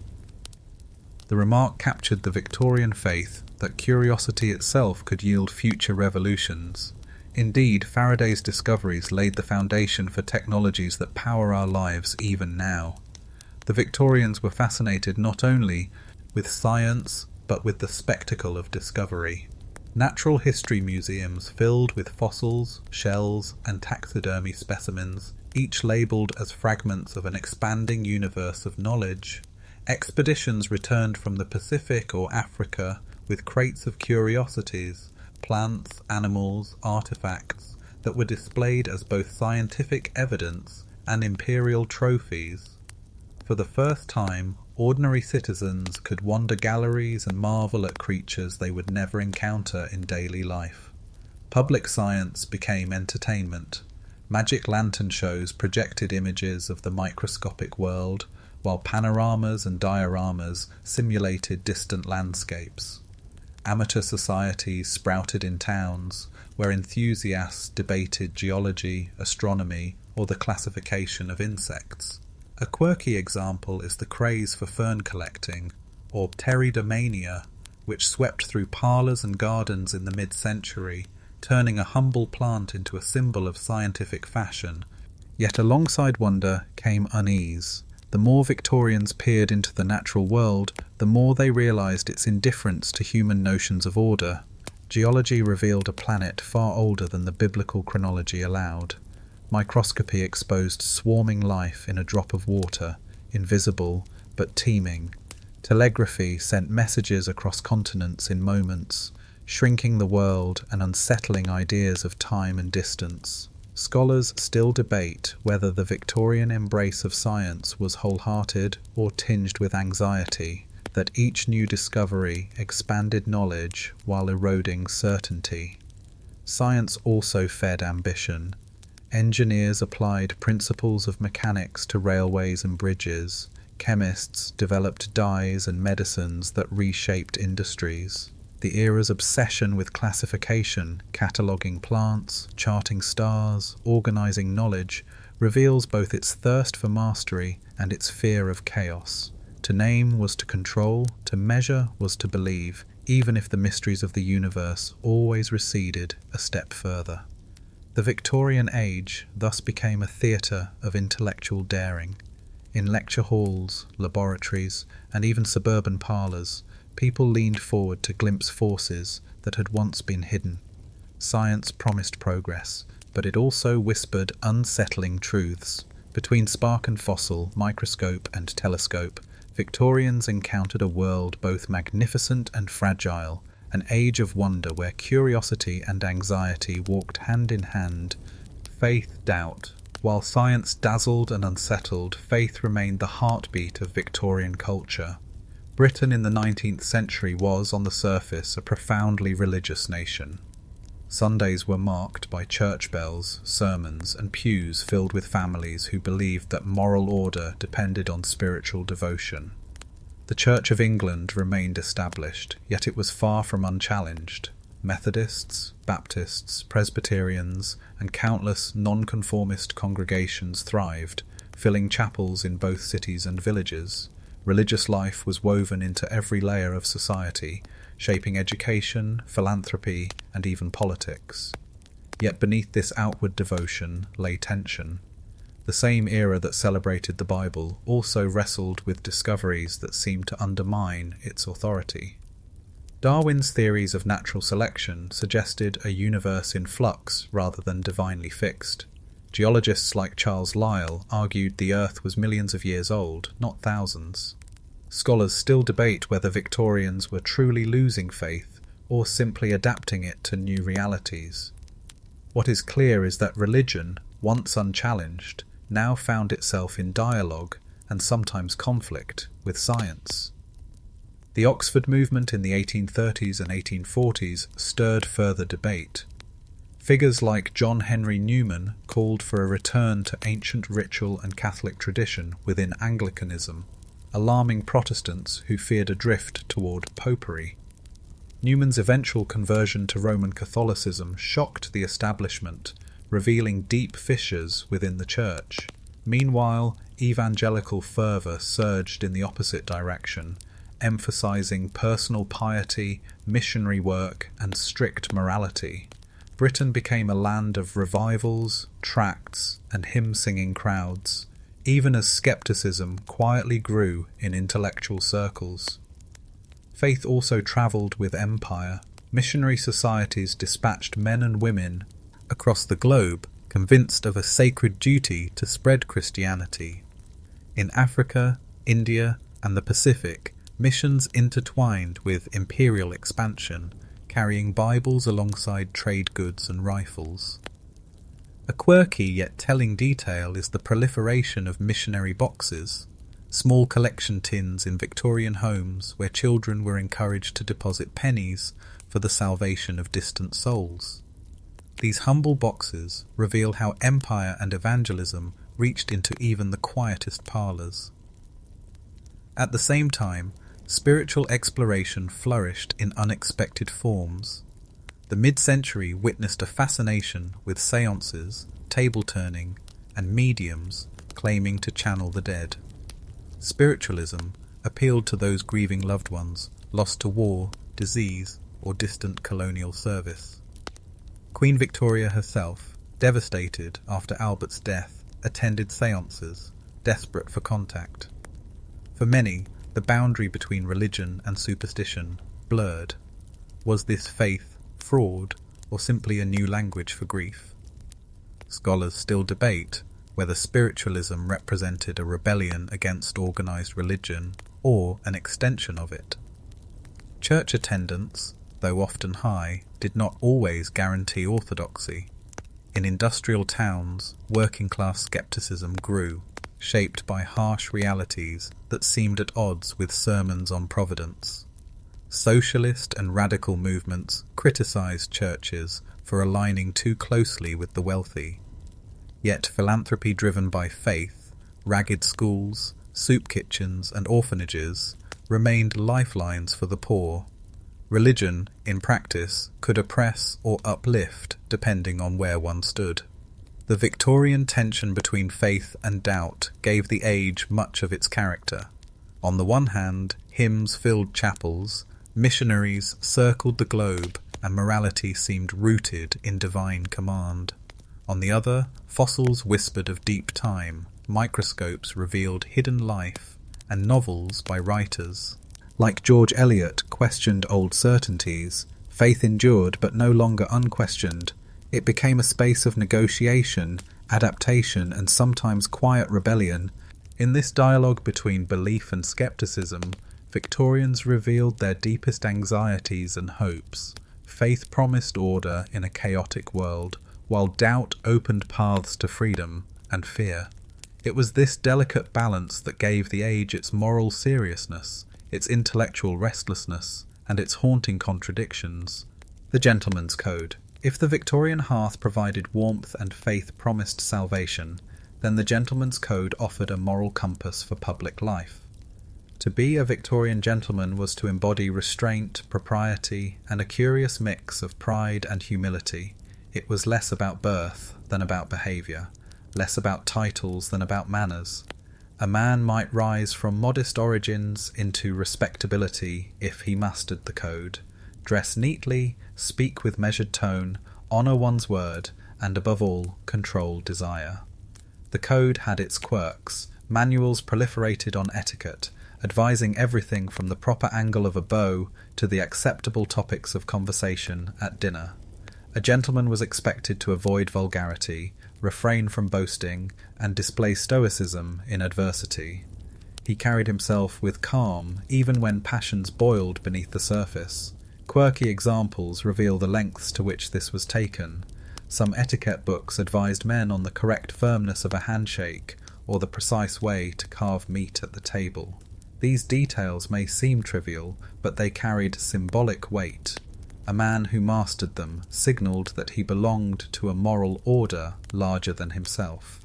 The remark captured the Victorian faith that curiosity itself could yield future revolutions. Indeed, Faraday's discoveries laid the foundation for technologies that power our lives even now. The Victorians were fascinated not only with science, but with the spectacle of discovery. Natural history museums filled with fossils, shells, and taxidermy specimens, each labelled as fragments of an expanding universe of knowledge. Expeditions returned from the Pacific or Africa with crates of curiosities, plants, animals, artifacts that were displayed as both scientific evidence and imperial trophies. For the first time, ordinary citizens could wander galleries and marvel at creatures they would never encounter in daily life. Public science became entertainment. Magic lantern shows projected images of the microscopic world, while panoramas and dioramas simulated distant landscapes. Amateur societies sprouted in towns, where enthusiasts debated geology, astronomy, or the classification of insects. A quirky example is the craze for fern collecting, or pteridomania, which swept through parlours and gardens in the mid-century, turning a humble plant into a symbol of scientific fashion. Yet alongside wonder came unease. The more Victorians peered into the natural world, the more they realised its indifference to human notions of order. Geology revealed a planet far older than the biblical chronology allowed. Microscopy exposed swarming life in a drop of water, invisible but teeming. Telegraphy sent messages across continents in moments, shrinking the world and unsettling ideas of time and distance. Scholars still debate whether the Victorian embrace of science was wholehearted or tinged with anxiety, that each new discovery expanded knowledge while eroding certainty. Science also fed ambition. Engineers applied principles of mechanics to railways and bridges. Chemists developed dyes and medicines that reshaped industries. The era's obsession with classification, cataloguing plants, charting stars, organizing knowledge, reveals both its thirst for mastery and its fear of chaos. To name was to control, to measure was to believe, even if the mysteries of the universe always receded a step further. The Victorian age thus became a theatre of intellectual daring. In lecture halls, laboratories, and even suburban parlours, people leaned forward to glimpse forces that had once been hidden. Science promised progress, but it also whispered unsettling truths. Between spark and fossil, microscope and telescope, Victorians encountered a world both magnificent and fragile, an age of wonder where curiosity and anxiety walked hand in hand. Faith, doubt. While science dazzled and unsettled, faith remained the heartbeat of Victorian culture. Britain in the 19th century was, on the surface, a profoundly religious nation. Sundays were marked by church bells, sermons, and pews filled with families who believed that moral order depended on spiritual devotion. The Church of England remained established, yet it was far from unchallenged. Methodists, Baptists, Presbyterians, and countless nonconformist congregations thrived, filling chapels in both cities and villages. Religious life was woven into every layer of society, shaping education, philanthropy, and even politics. Yet beneath this outward devotion lay tension. The same era that celebrated the Bible also wrestled with discoveries that seemed to undermine its authority. Darwin's theories of natural selection suggested a universe in flux rather than divinely fixed. Geologists like Charles Lyell argued the Earth was millions of years old, not thousands. Scholars still debate whether Victorians were truly losing faith or simply adapting it to new realities. What is clear is that religion, once unchallenged, now found itself in dialogue and sometimes conflict with science. The Oxford movement in the 1830s and 1840s stirred further debate. Figures like John Henry Newman called for a return to ancient ritual and Catholic tradition within Anglicanism, alarming Protestants who feared a drift toward popery. Newman's eventual conversion to Roman Catholicism shocked the establishment, revealing deep fissures within the Church. Meanwhile, evangelical fervour surged in the opposite direction, emphasising personal piety, missionary work, and strict morality. Britain became a land of revivals, tracts, and hymn-singing crowds, even as scepticism quietly grew in intellectual circles. Faith also travelled with empire. Missionary societies dispatched men and women across the globe, convinced of a sacred duty to spread Christianity. In Africa, India, and the Pacific, missions intertwined with imperial expansion, carrying Bibles alongside trade goods and rifles. A quirky yet telling detail is the proliferation of missionary boxes, small collection tins in Victorian homes where children were encouraged to deposit pennies for the salvation of distant souls. These humble boxes reveal how empire and evangelism reached into even the quietest parlours. At the same time, spiritual exploration flourished in unexpected forms. The mid-century witnessed a fascination with seances, table-turning, and mediums claiming to channel the dead. Spiritualism appealed to those grieving loved ones lost to war, disease, or distant colonial service. Queen Victoria herself, devastated after Albert's death, attended seances, desperate for contact. For many, the boundary between religion and superstition blurred. Was this faith fraud or simply a new language for grief? Scholars still debate whether spiritualism represented a rebellion against organised religion or an extension of it. Church attendance, though often high, did not always guarantee orthodoxy. In industrial towns, working-class skepticism grew, shaped by harsh realities that seemed at odds with sermons on providence. Socialist and radical movements criticised churches for aligning too closely with the wealthy. Yet philanthropy driven by faith, ragged schools, soup kitchens and orphanages remained lifelines for the poor. Religion, in practice, could oppress or uplift depending on where one stood. The Victorian tension between faith and doubt gave the age much of its character. On the one hand, hymns filled chapels, missionaries circled the globe, and morality seemed rooted in divine command. On the other, fossils whispered of deep time, microscopes revealed hidden life, and novels by writers like George Eliot questioned old certainties. Faith endured but no longer unquestioned. It became a space of negotiation, adaptation, and sometimes quiet rebellion. In this dialogue between belief and skepticism, Victorians revealed their deepest anxieties and hopes. Faith promised order in a chaotic world, while doubt opened paths to freedom and fear. It was this delicate balance that gave the age its moral seriousness, its intellectual restlessness, and its haunting contradictions. The Gentleman's Code. If the Victorian hearth provided warmth and faith promised salvation, then the Gentleman's Code offered a moral compass for public life. To be a Victorian gentleman was to embody restraint, propriety, and a curious mix of pride and humility. It was less about birth than about behaviour, less about titles than about manners. A man might rise from modest origins into respectability if he mastered the code, dress neatly, speak with measured tone, honour one's word, and above all, control desire. The code had its quirks. Manuals proliferated on etiquette, advising everything from the proper angle of a bow to the acceptable topics of conversation at dinner. A gentleman was expected to avoid vulgarity, refrain from boasting, and display stoicism in adversity. He carried himself with calm, even when passions boiled beneath the surface. Quirky examples reveal the lengths to which this was taken. Some etiquette books advised men on the correct firmness of a handshake or the precise way to carve meat at the table. These details may seem trivial, but they carried symbolic weight. A man who mastered them signalled that he belonged to a moral order larger than himself.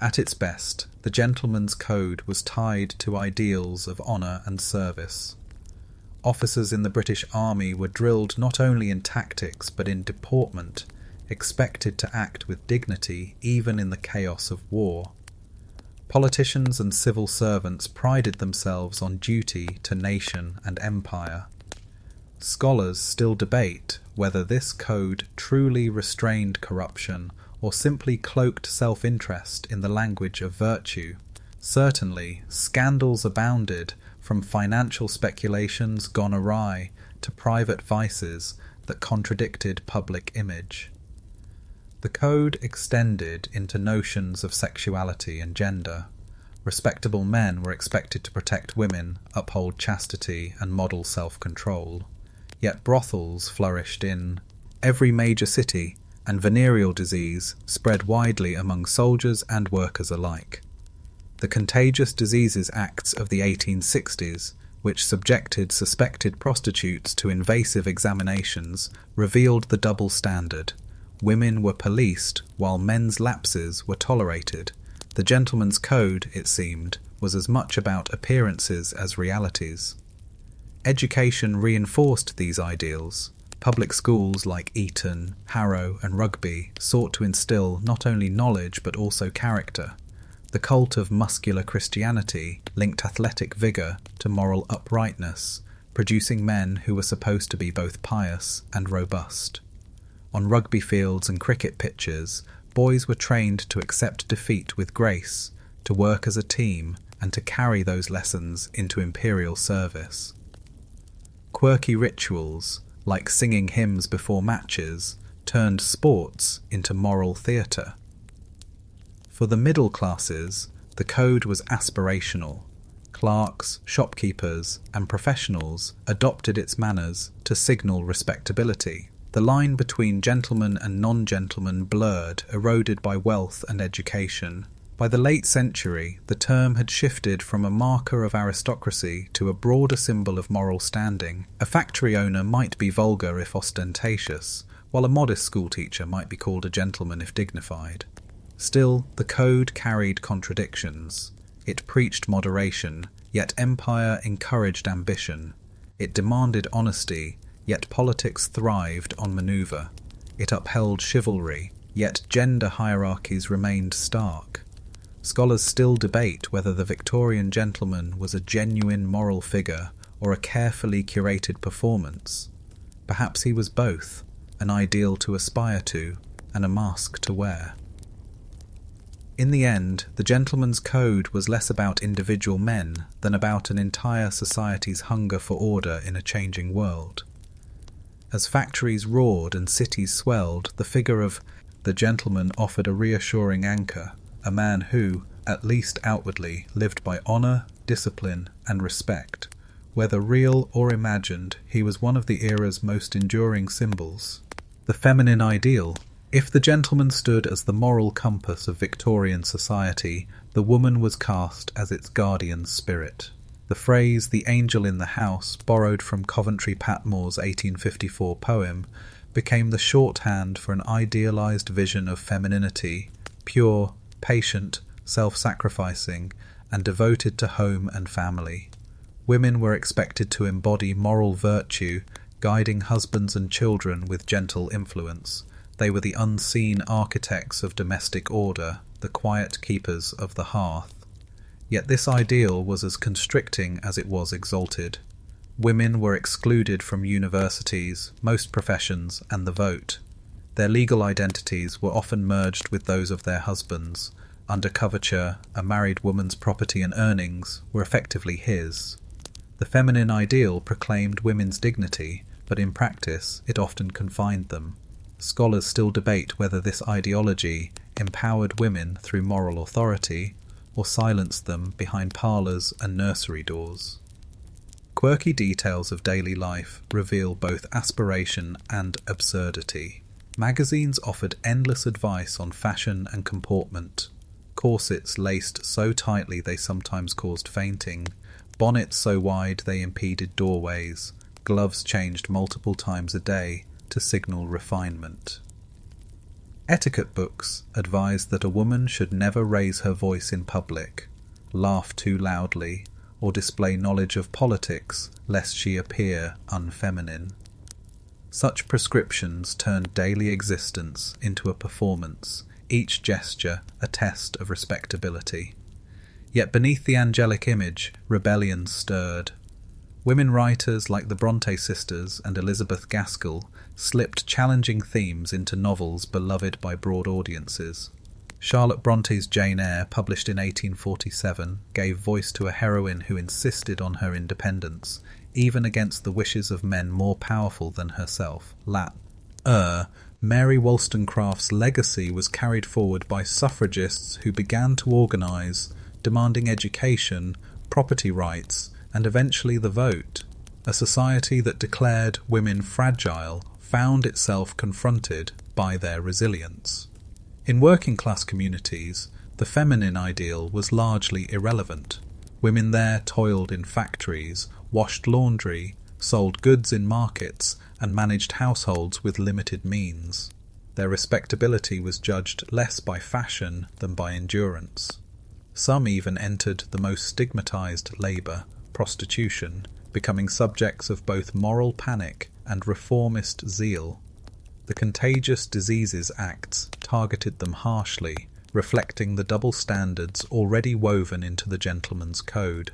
At its best, the gentleman's code was tied to ideals of honour and service. Officers in the British Army were drilled not only in tactics but in deportment, expected to act with dignity even in the chaos of war. Politicians and civil servants prided themselves on duty to nation and empire. Scholars still debate whether this code truly restrained corruption or simply cloaked self-interest in the language of virtue. Certainly, scandals abounded, from financial speculations gone awry to private vices that contradicted public image. The code extended into notions of sexuality and gender. Respectable men were expected to protect women, uphold chastity, and model self-control. Yet brothels flourished in every major city, and venereal disease spread widely among soldiers and workers alike. The Contagious Diseases Acts of the 1860s, which subjected suspected prostitutes to invasive examinations, revealed the double standard. Women were policed, while men's lapses were tolerated. The gentleman's code, it seemed, was as much about appearances as realities. Education reinforced these ideals. Public schools like Eton, Harrow, and Rugby sought to instill not only knowledge but also character. The cult of muscular Christianity linked athletic vigour to moral uprightness, producing men who were supposed to be both pious and robust. On rugby fields and cricket pitches, boys were trained to accept defeat with grace, to work as a team, and to carry those lessons into imperial service. Quirky rituals, like singing hymns before matches, turned sports into moral theatre. For the middle classes, the code was aspirational. Clerks, shopkeepers, and professionals adopted its manners to signal respectability. The line between gentleman and non-gentleman blurred, eroded by wealth and education. By the late century, the term had shifted from a marker of aristocracy to a broader symbol of moral standing. A factory owner might be vulgar if ostentatious, while a modest schoolteacher might be called a gentleman if dignified. Still, the code carried contradictions. It preached moderation, yet empire encouraged ambition. It demanded honesty, yet politics thrived on manoeuvre. It upheld chivalry, yet gender hierarchies remained stark. Scholars still debate whether the Victorian gentleman was a genuine moral figure or a carefully curated performance. Perhaps he was both, an ideal to aspire to and a mask to wear. In the end, the gentleman's code was less about individual men than about an entire society's hunger for order in a changing world. As factories roared and cities swelled, the figure of the gentleman offered a reassuring anchor, a man who, at least outwardly, lived by honour, discipline, and respect. Whether real or imagined, he was one of the era's most enduring symbols. The feminine ideal. If the gentleman stood as the moral compass of Victorian society, the woman was cast as its guardian spirit. The phrase "the angel in the house," borrowed from Coventry Patmore's 1854 poem, became the shorthand for an idealised vision of femininity, pure, patient, self-sacrificing, and devoted to home and family. Women were expected to embody moral virtue, guiding husbands and children with gentle influence. They were the unseen architects of domestic order, the quiet keepers of the hearth. Yet this ideal was as constricting as it was exalted. Women were excluded from universities, most professions, and the vote. Their legal identities were often merged with those of their husbands. Under coverture, a married woman's property and earnings were effectively his. The feminine ideal proclaimed women's dignity, but in practice it often confined them. Scholars still debate whether this ideology empowered women through moral authority or silenced them behind parlours and nursery doors. Quirky details of daily life reveal both aspiration and absurdity. Magazines offered endless advice on fashion and comportment. Corsets laced so tightly they sometimes caused fainting, bonnets so wide they impeded doorways, gloves changed multiple times a day to signal refinement. Etiquette books advised that a woman should never raise her voice in public, laugh too loudly, or display knowledge of politics lest she appear unfeminine. Such prescriptions turned daily existence into a performance, each gesture a test of respectability. Yet beneath the angelic image, rebellion stirred. Women writers like the Bronte sisters and Elizabeth Gaskell slipped challenging themes into novels beloved by broad audiences. Charlotte Bronte's Jane Eyre, published in 1847, gave voice to a heroine who insisted on her independence, even against the wishes of men more powerful than herself. Mary Wollstonecraft's legacy was carried forward by suffragists who began to organise, demanding education, property rights, and eventually the vote. A society that declared women fragile found itself confronted by their resilience. In working-class communities, the feminine ideal was largely irrelevant. Women there toiled in factories, washed laundry, sold goods in markets, and managed households with limited means. Their respectability was judged less by fashion than by endurance. Some even entered the most stigmatized labor, prostitution, becoming subjects of both moral panic and reformist zeal. The Contagious Diseases Acts targeted them harshly, reflecting the double standards already woven into the gentleman's code.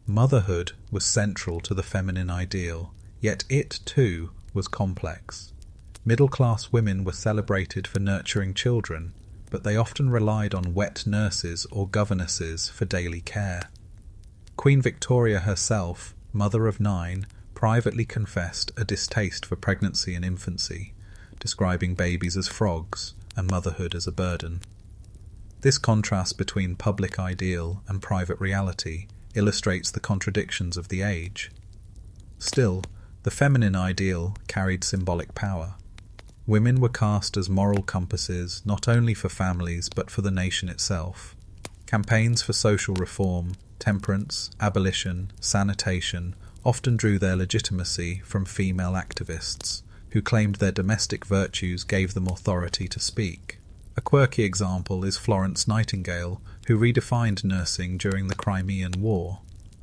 Motherhood was central to the feminine ideal, yet it, too, was complex. Middle-class women were celebrated for nurturing children, but they often relied on wet nurses or governesses for daily care. Queen Victoria herself, mother of 9, privately confessed a distaste for pregnancy and infancy, describing babies as frogs and motherhood as a burden. This contrast between public ideal and private reality illustrates the contradictions of the age. Still, the feminine ideal carried symbolic power. Women were cast as moral compasses not only for families but for the nation itself. Campaigns for social reform, temperance, abolition, sanitation often drew their legitimacy from female activists, who claimed their domestic virtues gave them authority to speak. A quirky example is Florence Nightingale, who redefined nursing during the Crimean War.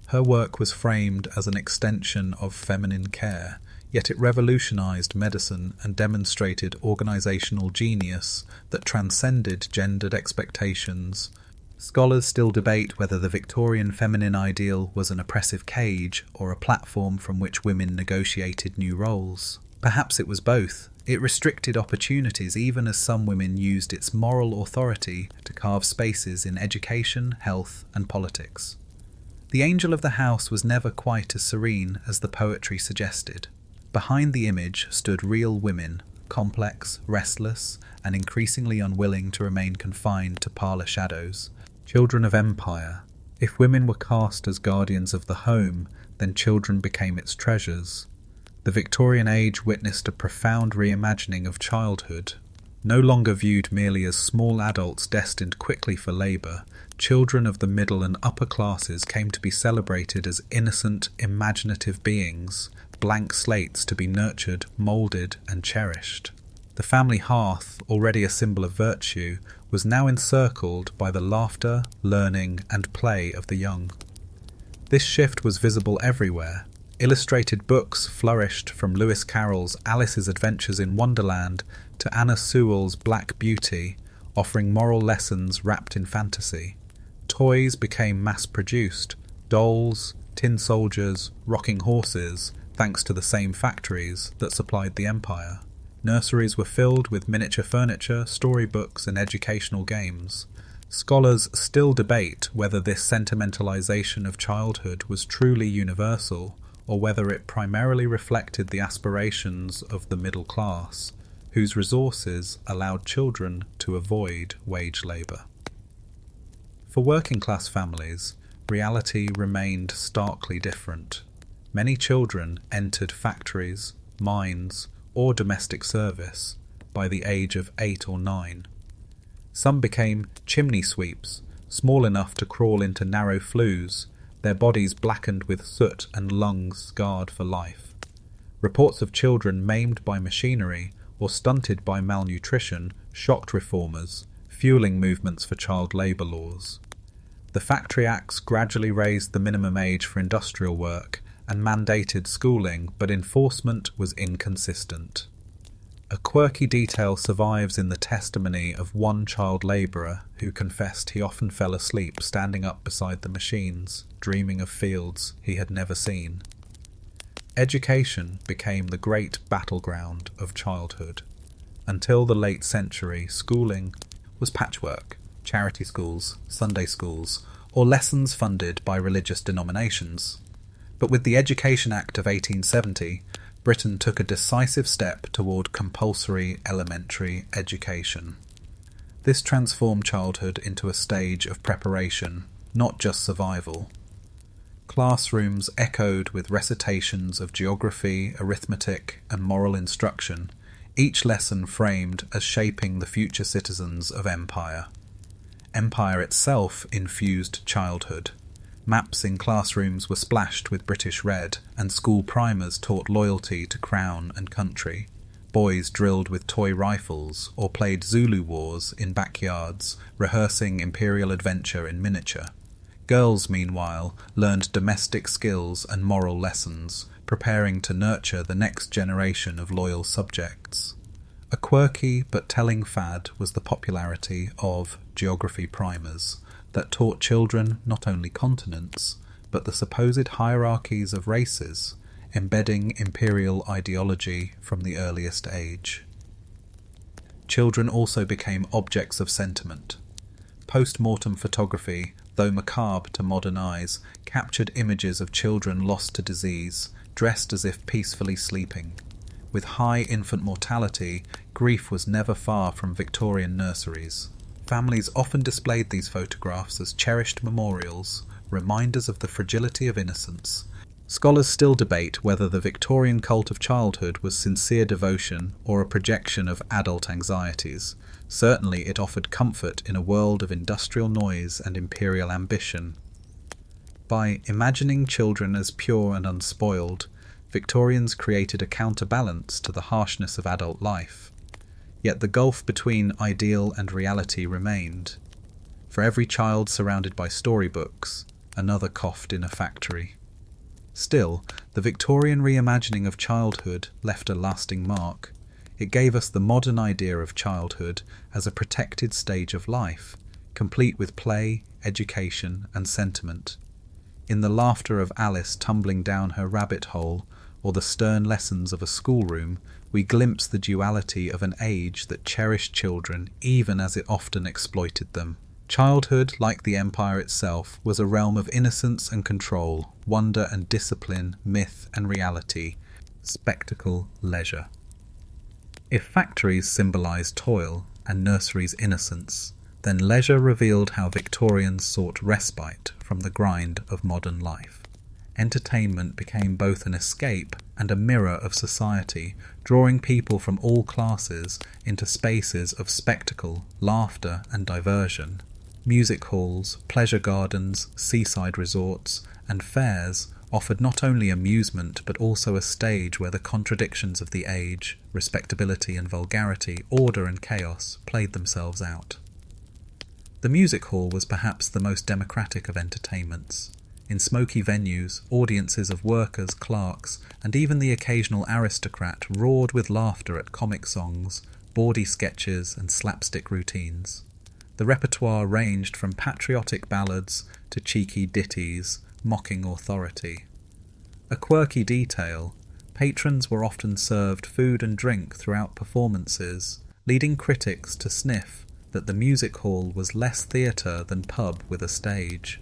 Her work was framed as an extension of feminine care, yet it revolutionized medicine and demonstrated organizational genius that transcended gendered expectations. Scholars still debate whether the Victorian feminine ideal was an oppressive cage or a platform from which women negotiated new roles. Perhaps it was both. It restricted opportunities even as some women used its moral authority to carve spaces in education, health, and politics. The angel of the house was never quite as serene as the poetry suggested. Behind the image stood real women, complex, restless, and increasingly unwilling to remain confined to parlour shadows. Children of empire. If women were cast as guardians of the home, then children became its treasures. The Victorian age witnessed a profound reimagining of childhood. No longer viewed merely as small adults destined quickly for labour, children of the middle and upper classes came to be celebrated as innocent, imaginative beings, blank slates to be nurtured, moulded, and cherished. The family hearth, already a symbol of virtue, was now encircled by the laughter, learning, and play of the young. This shift was visible everywhere. Illustrated books flourished from Lewis Carroll's Alice's Adventures in Wonderland to Anna Sewell's Black Beauty, offering moral lessons wrapped in fantasy. Toys became mass-produced: dolls, tin soldiers, rocking horses, thanks to the same factories that supplied the empire. Nurseries were filled with miniature furniture, storybooks, and educational games. Scholars still debate whether this sentimentalization of childhood was truly universal, or whether it primarily reflected the aspirations of the middle class, whose resources allowed children to avoid wage labour. For working-class families, reality remained starkly different. Many children entered factories, mines, or domestic service by the age of 8 or 9. Some became chimney sweeps, small enough to crawl into narrow flues, their bodies blackened with soot and lungs scarred for life. Reports of children maimed by machinery or stunted by malnutrition shocked reformers, fueling movements for child labour laws. The Factory Acts gradually raised the minimum age for industrial work and mandated schooling, but enforcement was inconsistent. A quirky detail survives in the testimony of one child labourer who confessed he often fell asleep standing up beside the machines, dreaming of fields he had never seen. Education became the great battleground of childhood. Until the late century, schooling was patchwork: charity schools, Sunday schools, or lessons funded by religious denominations. But with the Education Act of 1870, Britain took a decisive step toward compulsory elementary education. This transformed childhood into a stage of preparation, not just survival. Classrooms echoed with recitations of geography, arithmetic, and moral instruction, each lesson framed as shaping the future citizens of empire. Empire itself infused childhood. Maps in classrooms were splashed with British red, and school primers taught loyalty to crown and country. Boys drilled with toy rifles or played Zulu wars in backyards, rehearsing imperial adventure in miniature. Girls, meanwhile, learned domestic skills and moral lessons, preparing to nurture the next generation of loyal subjects. A quirky but telling fad was the popularity of geography primers that taught children not only continents, but the supposed hierarchies of races, embedding imperial ideology from the earliest age. Children also became objects of sentiment. Post-mortem photography, though macabre to modern eyes, captured images of children lost to disease, dressed as if peacefully sleeping. With high infant mortality, grief was never far from Victorian nurseries. Families often displayed these photographs as cherished memorials, reminders of the fragility of innocence. Scholars still debate whether the Victorian cult of childhood was sincere devotion or a projection of adult anxieties. Certainly it offered comfort in a world of industrial noise and imperial ambition. By imagining children as pure and unspoiled, Victorians created a counterbalance to the harshness of adult life. Yet the gulf between ideal and reality remained. For every child surrounded by storybooks, another coughed in a factory. Still, the Victorian reimagining of childhood left a lasting mark. It gave us the modern idea of childhood as a protected stage of life, complete with play, education, and sentiment. In the laughter of Alice tumbling down her rabbit hole, or the stern lessons of a schoolroom, we glimpse the duality of an age that cherished children even as it often exploited them. Childhood, like the empire itself, was a realm of innocence and control, wonder and discipline, myth and reality, spectacle, leisure. If factories symbolised toil and nurseries innocence, then leisure revealed how Victorians sought respite from the grind of modern life. Entertainment became both an escape and a mirror of society, drawing people from all classes into spaces of spectacle, laughter and diversion. Music halls, pleasure gardens, seaside resorts, and fairs offered not only amusement but also a stage where the contradictions of the age, respectability and vulgarity, order and chaos, played themselves out. The music hall was perhaps the most democratic of entertainments. In smoky venues, audiences of workers, clerks, and even the occasional aristocrat roared with laughter at comic songs, bawdy sketches, and slapstick routines. The repertoire ranged from patriotic ballads to cheeky ditties, mocking authority. A quirky detail, patrons were often served food and drink throughout performances, leading critics to sniff that the music hall was less theatre than pub with a stage.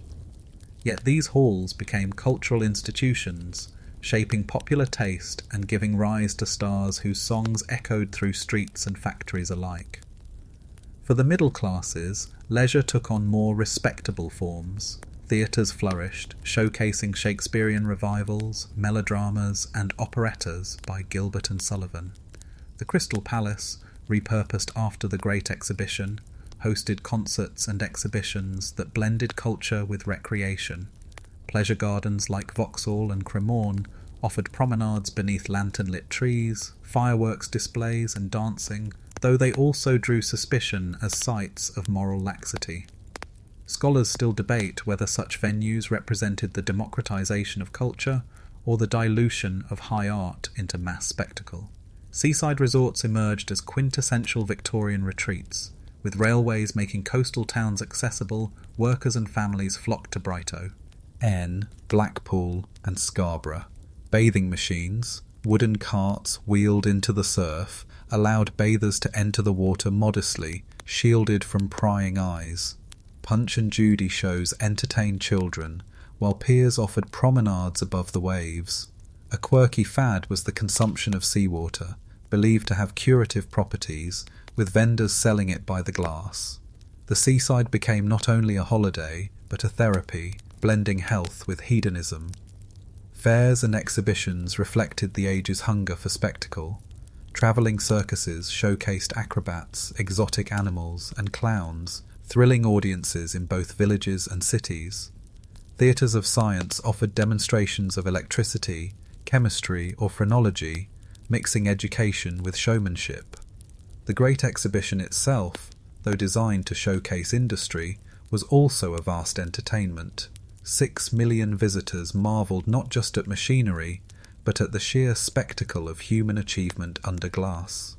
Yet these halls became cultural institutions, shaping popular taste and giving rise to stars whose songs echoed through streets and factories alike. For the middle classes, leisure took on more respectable forms. Theatres flourished, showcasing Shakespearean revivals, melodramas, and operettas by Gilbert and Sullivan. The Crystal Palace, repurposed after the Great Exhibition, hosted concerts and exhibitions that blended culture with recreation. Pleasure gardens like Vauxhall and Cremorne offered promenades beneath lantern-lit trees, fireworks displays and dancing, though they also drew suspicion as sites of moral laxity. Scholars still debate whether such venues represented the democratization of culture or the dilution of high art into mass spectacle. Seaside resorts emerged as quintessential Victorian retreats. With railways making coastal towns accessible, workers and families flocked to Brighton, Blackpool and Scarborough. Bathing machines, wooden carts wheeled into the surf, allowed bathers to enter the water modestly, shielded from prying eyes. Punch and Judy shows entertained children, while piers offered promenades above the waves. A quirky fad was the consumption of seawater, believed to have curative properties, with vendors selling it by the glass. The seaside became not only a holiday, but a therapy, blending health with hedonism. Fairs and exhibitions reflected the age's hunger for spectacle. Travelling circuses showcased acrobats, exotic animals, and clowns, thrilling audiences in both villages and cities. Theatres of science offered demonstrations of electricity, chemistry, or phrenology, mixing education with showmanship. The Great Exhibition itself, though designed to showcase industry, was also a vast entertainment. 6 million visitors marvelled not just at machinery, but at the sheer spectacle of human achievement under glass.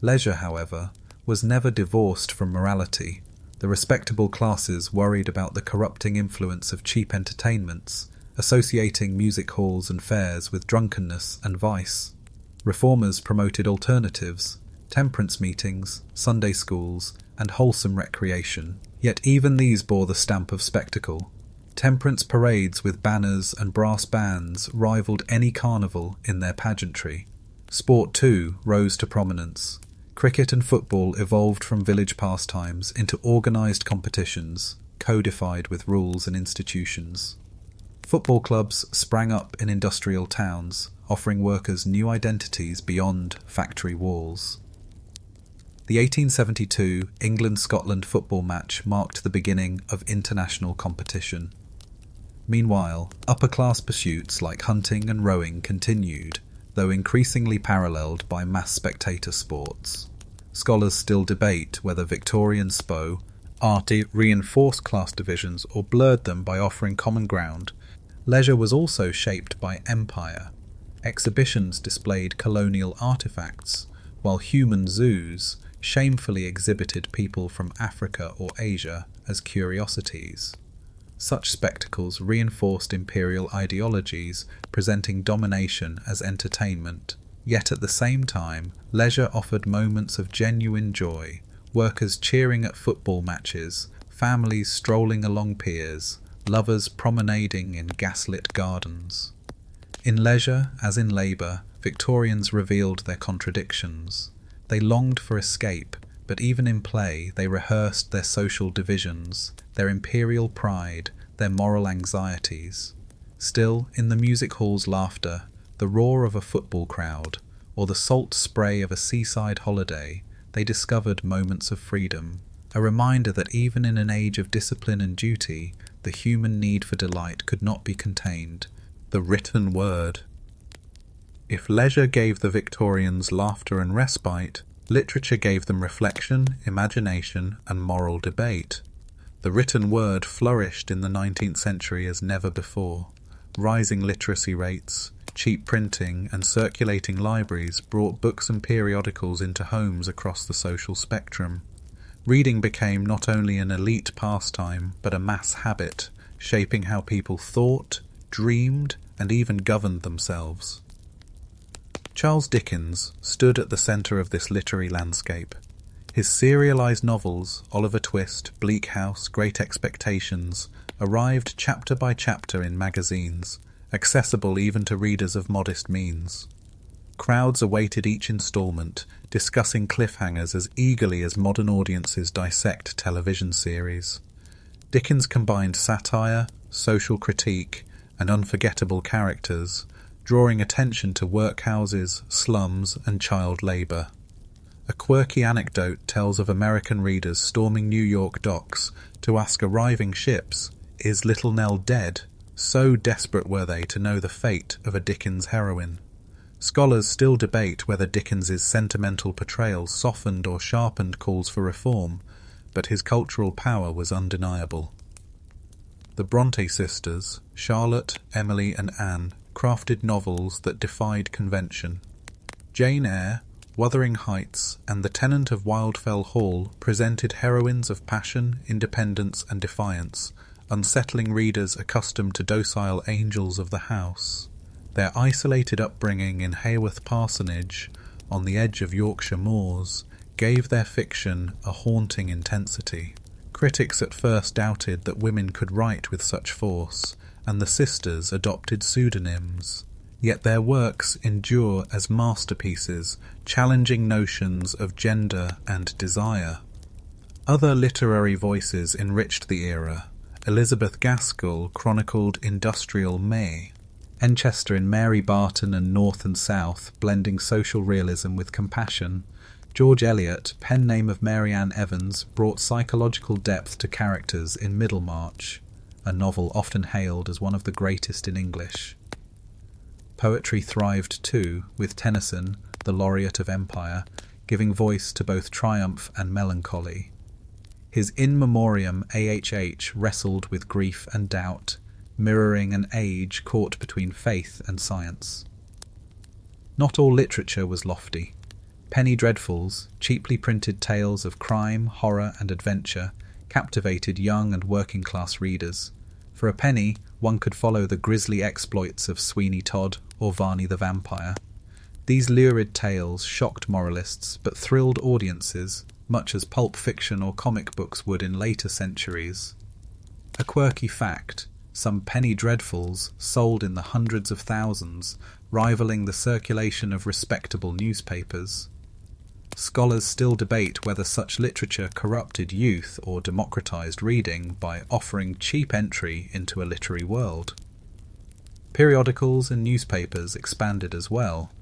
Leisure, however, was never divorced from morality. The respectable classes worried about the corrupting influence of cheap entertainments, associating music halls and fairs with drunkenness and vice. Reformers promoted alternatives, temperance meetings, Sunday schools, and wholesome recreation. Yet even these bore the stamp of spectacle. Temperance parades with banners and brass bands rivaled any carnival in their pageantry. Sport, too, rose to prominence. Cricket and football evolved from village pastimes into organised competitions, codified with rules and institutions. Football clubs sprang up in industrial towns, offering workers new identities beyond factory walls. The 1872 England-Scotland football match marked the beginning of international competition. Meanwhile, upper-class pursuits like hunting and rowing continued, though increasingly paralleled by mass spectator sports. Scholars still debate whether Victorian art reinforced class divisions or blurred them by offering common ground. Leisure was also shaped by empire. Exhibitions displayed colonial artifacts, while human zoos shamefully exhibited people from Africa or Asia as curiosities. Such spectacles reinforced imperial ideologies, presenting domination as entertainment. Yet at the same time, leisure offered moments of genuine joy, workers cheering at football matches, families strolling along piers, lovers promenading in gaslit gardens. In leisure, as in labour, Victorians revealed their contradictions. They longed for escape, but even in play they rehearsed their social divisions, their imperial pride, their moral anxieties. Still, in the music hall's laughter, the roar of a football crowd, or the salt spray of a seaside holiday, they discovered moments of freedom, a reminder that even in an age of discipline and duty, the human need for delight could not be contained. The written word. If leisure gave the Victorians laughter and respite, literature gave them reflection, imagination, and moral debate. The written word flourished in the 19th century as never before. Rising literacy rates, cheap printing, and circulating libraries brought books and periodicals into homes across the social spectrum. Reading became not only an elite pastime, but a mass habit, shaping how people thought, dreamed, and even governed themselves. Charles Dickens stood at the centre of this literary landscape. His serialised novels, Oliver Twist, Bleak House, Great Expectations, arrived chapter by chapter in magazines, accessible even to readers of modest means. Crowds awaited each instalment, discussing cliffhangers as eagerly as modern audiences dissect television series. Dickens combined satire, social critique, and unforgettable characters, drawing attention to workhouses, slums, and child labour. A quirky anecdote tells of American readers storming New York docks to ask arriving ships, "Is Little Nell dead?" So desperate were they to know the fate of a Dickens heroine. Scholars still debate whether Dickens's sentimental portrayal softened or sharpened calls for reform, but his cultural power was undeniable. The Bronte sisters, Charlotte, Emily, and Anne, crafted novels that defied convention. Jane Eyre, Wuthering Heights, and The Tenant of Wildfell Hall presented heroines of passion, independence, and defiance, unsettling readers accustomed to docile angels of the house. Their isolated upbringing in Haworth Parsonage, on the edge of Yorkshire moors, gave their fiction a haunting intensity. Critics at first doubted that women could write with such force, and the sisters adopted pseudonyms. Yet their works endure as masterpieces, challenging notions of gender and desire. Other literary voices enriched the era. Elizabeth Gaskell chronicled industrial May. Enchester in Mary Barton and North and South, blending social realism with compassion. George Eliot, pen name of Mary Ann Evans, brought psychological depth to characters in Middlemarch, a novel often hailed as one of the greatest in English. Poetry thrived too, with Tennyson, the laureate of empire, giving voice to both triumph and melancholy. His In Memoriam AHH wrestled with grief and doubt, mirroring an age caught between faith and science. Not all literature was lofty. Penny Dreadfuls, cheaply printed tales of crime, horror, and adventure, captivated young and working-class readers. For a penny, one could follow the grisly exploits of Sweeney Todd or Varney the Vampire. These lurid tales shocked moralists but thrilled audiences, much as pulp fiction or comic books would in later centuries. A quirky fact: some penny dreadfuls sold in the hundreds of thousands, rivaling the circulation of respectable newspapers. Scholars still debate whether such literature corrupted youth or democratized reading by offering cheap entry into a literary world. Periodicals and newspapers expanded as well.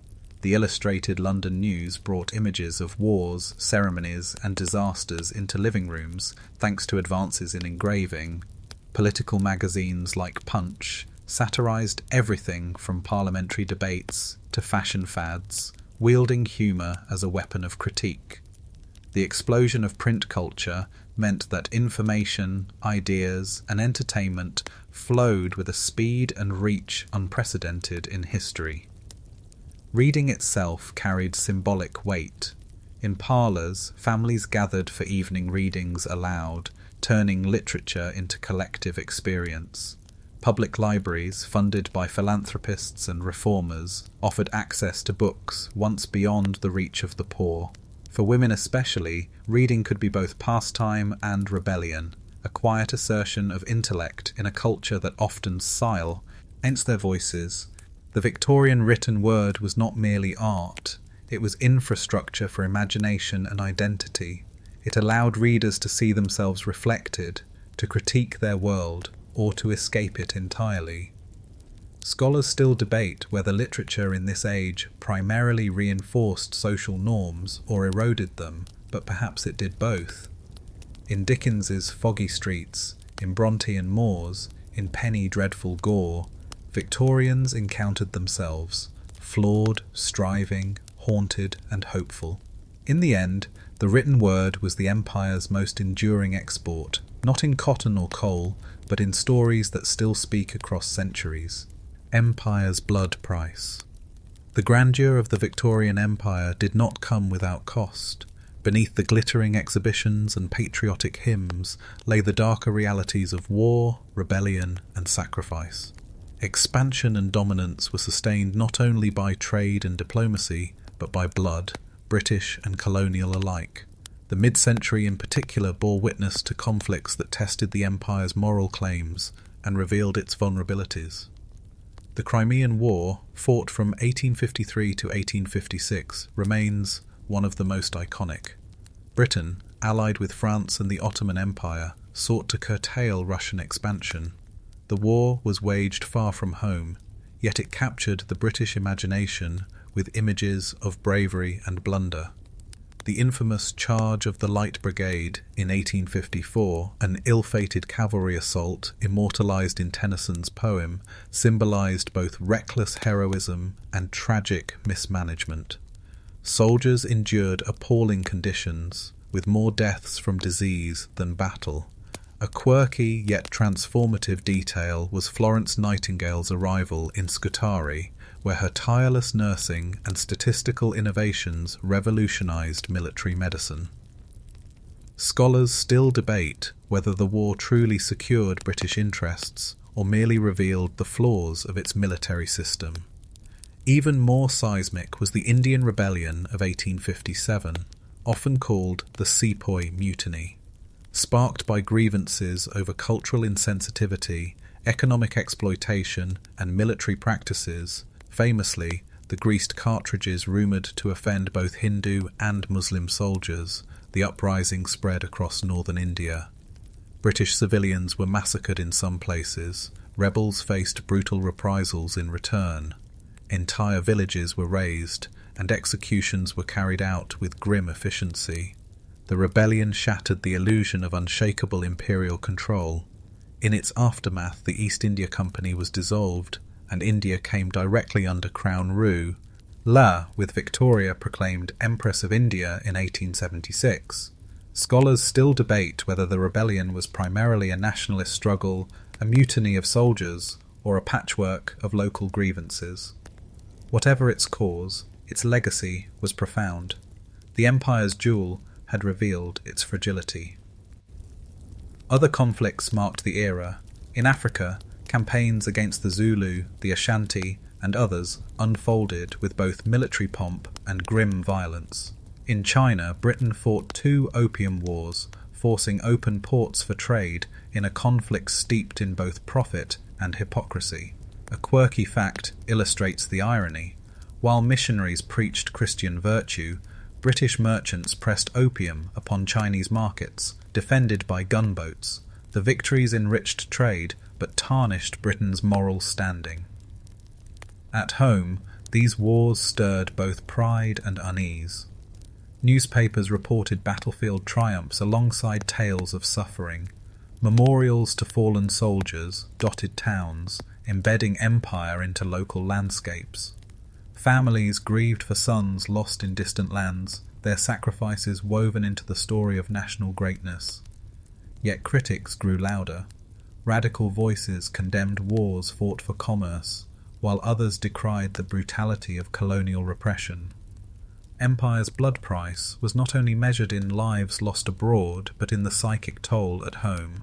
The Illustrated London News brought images of wars, ceremonies, and disasters into living rooms thanks to advances in engraving. Political magazines like Punch satirized everything from parliamentary debates to fashion fads, wielding humour as a weapon of critique. The explosion of print culture meant that information, ideas, and entertainment flowed with a speed and reach unprecedented in history. Reading itself carried symbolic weight. In parlours, families gathered for evening readings aloud, turning literature into collective experience. Public libraries, funded by philanthropists and reformers, offered access to books once beyond the reach of the poor. For women especially, reading could be both pastime and rebellion, a quiet assertion of intellect in a culture that often silenced their voices. The Victorian written word was not merely art, it was infrastructure for imagination and identity. It allowed readers to see themselves reflected, to critique their world, or to escape it entirely. Scholars still debate whether literature in this age primarily reinforced social norms or eroded them, but perhaps it did both. In Dickens's Foggy Streets, in Bronte and Moore's, in Penny Dreadful Gore, Victorians encountered themselves, flawed, striving, haunted, and hopeful. In the end, the written word was the empire's most enduring export, not in cotton or coal, but in stories that still speak across centuries. Empire's blood price. The grandeur of the Victorian Empire did not come without cost. Beneath the glittering exhibitions and patriotic hymns lay the darker realities of war, rebellion, and sacrifice. Expansion and dominance were sustained not only by trade and diplomacy, but by blood, British and colonial alike. The mid-century in particular bore witness to conflicts that tested the empire's moral claims and revealed its vulnerabilities. The Crimean War, fought from 1853 to 1856, remains one of the most iconic. Britain, allied with France and the Ottoman Empire, sought to curtail Russian expansion. The war was waged far from home, yet it captured the British imagination with images of bravery and blunder. The infamous Charge of the Light Brigade in 1854, an ill-fated cavalry assault immortalised in Tennyson's poem, symbolised both reckless heroism and tragic mismanagement. Soldiers endured appalling conditions, with more deaths from disease than battle. A quirky yet transformative detail was Florence Nightingale's arrival in Scutari, where her tireless nursing and statistical innovations revolutionized military medicine. Scholars still debate whether the war truly secured British interests or merely revealed the flaws of its military system. Even more seismic was the Indian Rebellion of 1857, often called the Sepoy Mutiny. Sparked by grievances over cultural insensitivity, economic exploitation, and military practices, famously, the greased cartridges rumoured to offend both Hindu and Muslim soldiers, the uprising spread across northern India. British civilians were massacred in some places, rebels faced brutal reprisals in return. Entire villages were razed, and executions were carried out with grim efficiency. The rebellion shattered the illusion of unshakable imperial control. In its aftermath, the East India Company was dissolved, and India came directly under Crown Rule, with Victoria proclaimed Empress of India in 1876. Scholars still debate whether the rebellion was primarily a nationalist struggle, a mutiny of soldiers, or a patchwork of local grievances. Whatever its cause, its legacy was profound. The empire's jewel had revealed its fragility. Other conflicts marked the era. In Africa, campaigns against the Zulu, the Ashanti, and others unfolded with both military pomp and grim violence. In China, Britain fought 2 opium wars, forcing open ports for trade in a conflict steeped in both profit and hypocrisy. A quirky fact illustrates the irony. While missionaries preached Christian virtue, British merchants pressed opium upon Chinese markets, defended by gunboats. The victories enriched trade, but tarnished Britain's moral standing. At home, these wars stirred both pride and unease. Newspapers reported battlefield triumphs alongside tales of suffering. Memorials to fallen soldiers dotted towns, embedding empire into local landscapes. Families grieved for sons lost in distant lands, their sacrifices woven into the story of national greatness. Yet critics grew louder. Radical voices condemned wars fought for commerce, while others decried the brutality of colonial repression. Empire's blood price was not only measured in lives lost abroad, but in the psychic toll at home.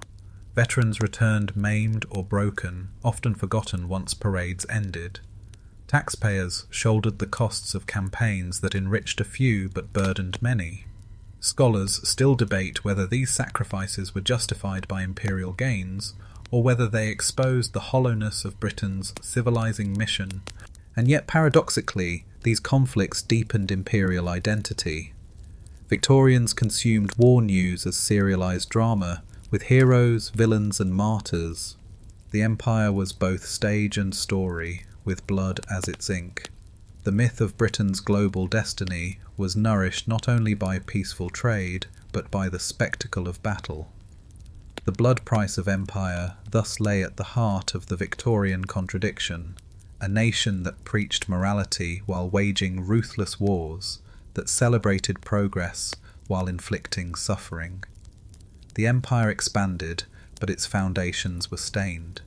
Veterans returned maimed or broken, often forgotten once parades ended. Taxpayers shouldered the costs of campaigns that enriched a few but burdened many. Scholars still debate whether these sacrifices were justified by imperial gains, or whether they exposed the hollowness of Britain's civilizing mission, and yet paradoxically, these conflicts deepened imperial identity. Victorians consumed war news as serialized drama, with heroes, villains, and martyrs. The empire was both stage and story, with blood as its ink. The myth of Britain's global destiny was nourished not only by peaceful trade, but by the spectacle of battle. The blood price of empire thus lay at the heart of the Victorian contradiction, a nation that preached morality while waging ruthless wars, that celebrated progress while inflicting suffering. The empire expanded, but its foundations were stained.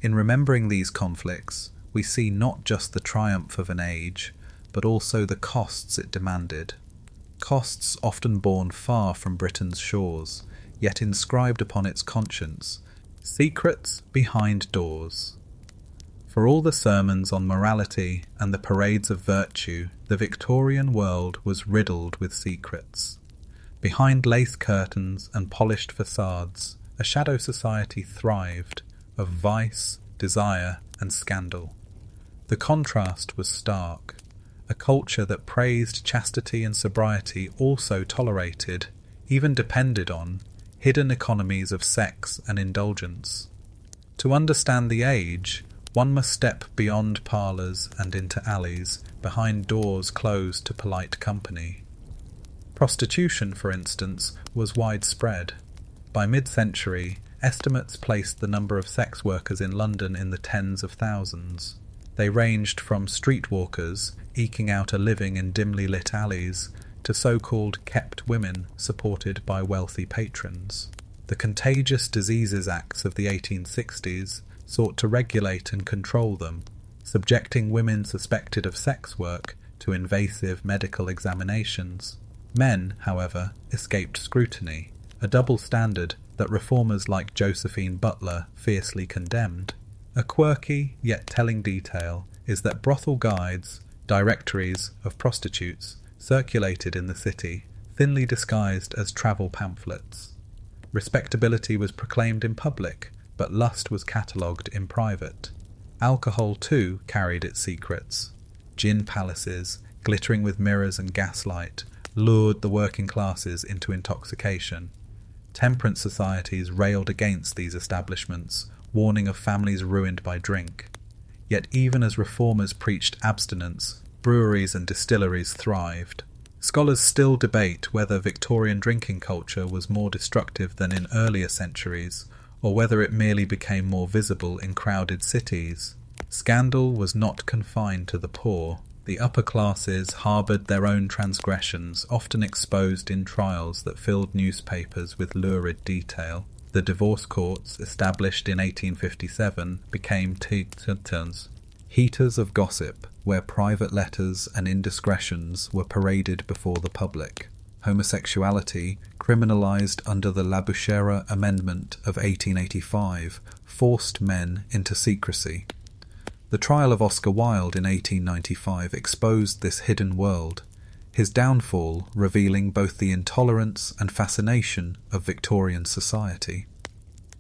In remembering these conflicts, we see not just the triumph of an age, but also the costs it demanded. Costs often borne far from Britain's shores, yet inscribed upon its conscience, secrets behind doors. For all the sermons on morality and the parades of virtue, the Victorian world was riddled with secrets. Behind lace curtains and polished facades, a shadow society thrived, of vice, desire, and scandal. The contrast was stark. A culture that praised chastity and sobriety also tolerated, even depended on, hidden economies of sex and indulgence. To understand the age, one must step beyond parlours and into alleys, behind doors closed to polite company. Prostitution, for instance, was widespread. By mid-century, estimates placed the number of sex workers in London in the tens of thousands. They ranged from streetwalkers, eking out a living in dimly lit alleys, to so-called kept women supported by wealthy patrons. The Contagious Diseases Acts of the 1860s sought to regulate and control them, subjecting women suspected of sex work to invasive medical examinations. Men, however, escaped scrutiny, a double standard that reformers like Josephine Butler fiercely condemned. A quirky yet telling detail is that brothel guides, directories of prostitutes, circulated in the city, thinly disguised as travel pamphlets. Respectability was proclaimed in public, but lust was catalogued in private. Alcohol, too, carried its secrets. Gin palaces, glittering with mirrors and gaslight, lured the working classes into intoxication. Temperance societies railed against these establishments, warning of families ruined by drink. Yet even as reformers preached abstinence, breweries and distilleries thrived. Scholars still debate whether Victorian drinking culture was more destructive than in earlier centuries, or whether it merely became more visible in crowded cities. Scandal was not confined to the poor. The upper classes harboured their own transgressions, often exposed in trials that filled newspapers with lurid detail. The divorce courts, established in 1857, became heaters of gossip, where private letters and indiscretions were paraded before the public. Homosexuality, criminalised under the Labouchere Amendment of 1885, forced men into secrecy. The trial of Oscar Wilde in 1895 exposed this hidden world, his downfall revealing both the intolerance and fascination of Victorian society.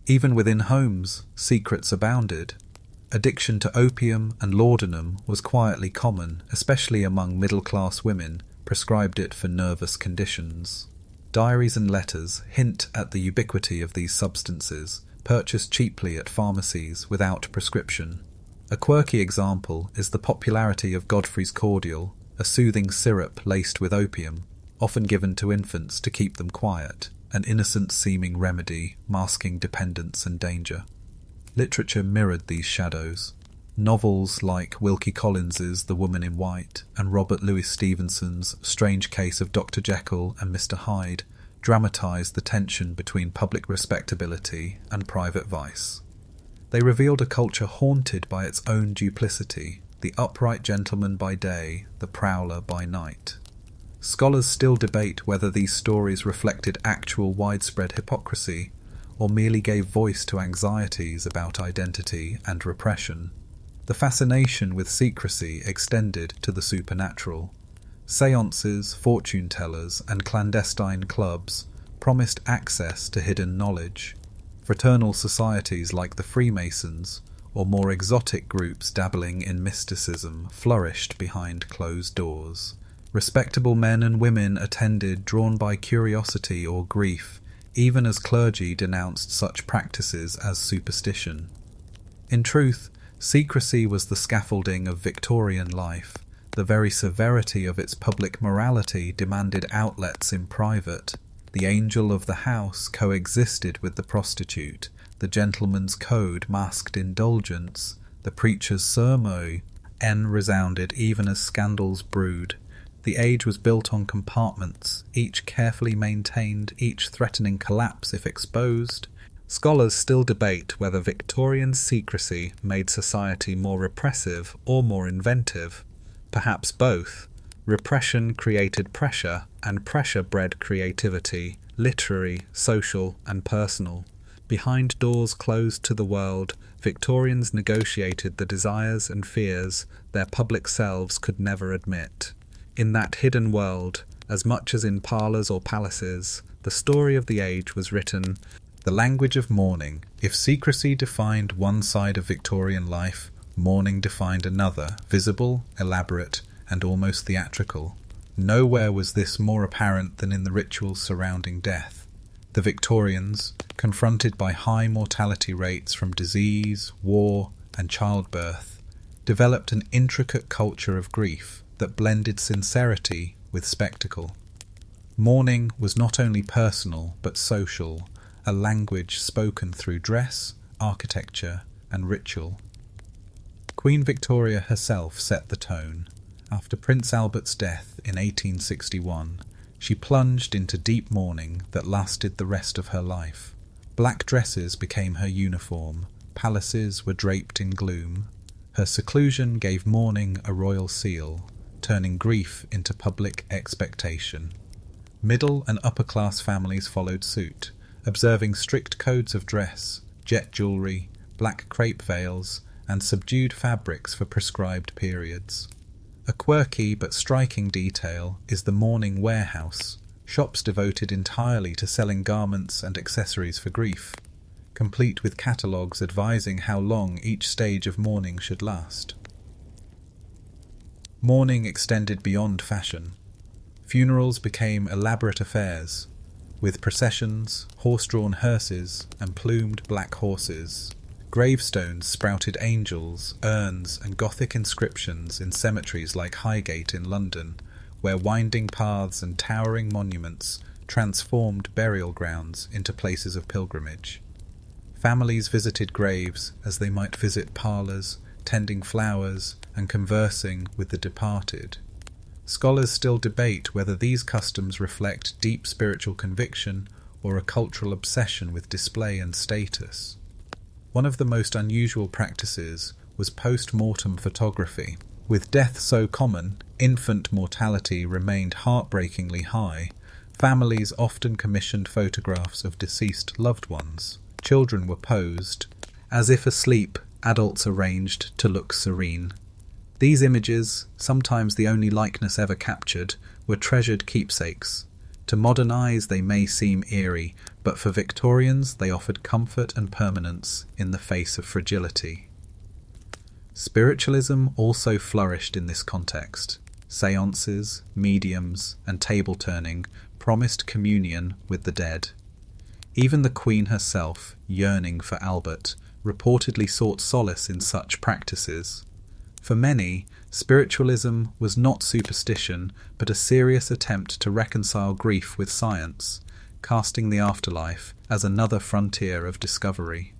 Even within homes, secrets abounded. Addiction to opium and laudanum was quietly common, especially among middle-class women, prescribed it for nervous conditions. Diaries and letters hint at the ubiquity of these substances, purchased cheaply at pharmacies without prescription. A quirky example is the popularity of Godfrey's cordial, a soothing syrup laced with opium, often given to infants to keep them quiet, an innocent-seeming remedy masking dependence and danger. Literature mirrored these shadows. Novels like Wilkie Collins's The Woman in White and Robert Louis Stevenson's Strange Case of Dr. Jekyll and Mr. Hyde dramatised the tension between public respectability and private vice. They revealed a culture haunted by its own duplicity, the upright gentleman by day, the prowler by night. Scholars still debate whether these stories reflected actual widespread hypocrisy or merely gave voice to anxieties about identity and repression. The fascination with secrecy extended to the supernatural. Seances, fortune-tellers, and clandestine clubs promised access to hidden knowledge. Fraternal societies like the Freemasons, or more exotic groups dabbling in mysticism, flourished behind closed doors. Respectable men and women attended, drawn by curiosity or grief, even as clergy denounced such practices as superstition. In truth, secrecy was the scaffolding of Victorian life. The very severity of its public morality demanded outlets in private. The angel of the house coexisted with the prostitute. The gentleman's code masked indulgence. The preacher's sermon resounded even as scandals brewed. The age was built on compartments, each carefully maintained, each threatening collapse if exposed. Scholars still debate whether Victorian secrecy made society more repressive or more inventive. Perhaps both. Repression created pressure, and pressure bred creativity, literary, social, and personal. Behind doors closed to the world, Victorians negotiated the desires and fears their public selves could never admit. In that hidden world, as much as in parlours or palaces, the story of the age was written. The language of mourning. If secrecy defined one side of Victorian life, mourning defined another, visible, elaborate, and almost theatrical. Nowhere was this more apparent than in the rituals surrounding death. The Victorians, confronted by high mortality rates from disease, war, and childbirth, developed an intricate culture of grief that blended sincerity with spectacle. Mourning was not only personal but social, a language spoken through dress, architecture, and ritual. Queen Victoria herself set the tone. After Prince Albert's death in 1861, she plunged into deep mourning that lasted the rest of her life. Black dresses became her uniform, palaces were draped in gloom. Her seclusion gave mourning a royal seal, turning grief into public expectation. Middle and upper-class families followed suit, observing strict codes of dress, jet jewellery, black crepe veils, and subdued fabrics for prescribed periods. A quirky but striking detail is the mourning warehouse, shops devoted entirely to selling garments and accessories for grief, complete with catalogues advising how long each stage of mourning should last. Mourning extended beyond fashion. Funerals became elaborate affairs, with processions, horse-drawn hearses, and plumed black horses. Gravestones sprouted angels, urns, and Gothic inscriptions in cemeteries like Highgate in London, where winding paths and towering monuments transformed burial grounds into places of pilgrimage. Families visited graves as they might visit parlours, tending flowers, and conversing with the departed. Scholars still debate whether these customs reflect deep spiritual conviction or a cultural obsession with display and status. One of the most unusual practices was post-mortem photography. With death so common, infant mortality remained heartbreakingly high. Families often commissioned photographs of deceased loved ones. Children were posed. As if asleep, adults arranged to look serene. These images, sometimes the only likeness ever captured, were treasured keepsakes. To modern eyes they may seem eerie, but for Victorians they offered comfort and permanence in the face of fragility. Spiritualism also flourished in this context. Seances, mediums, and table-turning promised communion with the dead. Even the Queen herself, yearning for Albert, reportedly sought solace in such practices. For many, spiritualism was not superstition, but a serious attempt to reconcile grief with science, casting the afterlife as another frontier of discovery.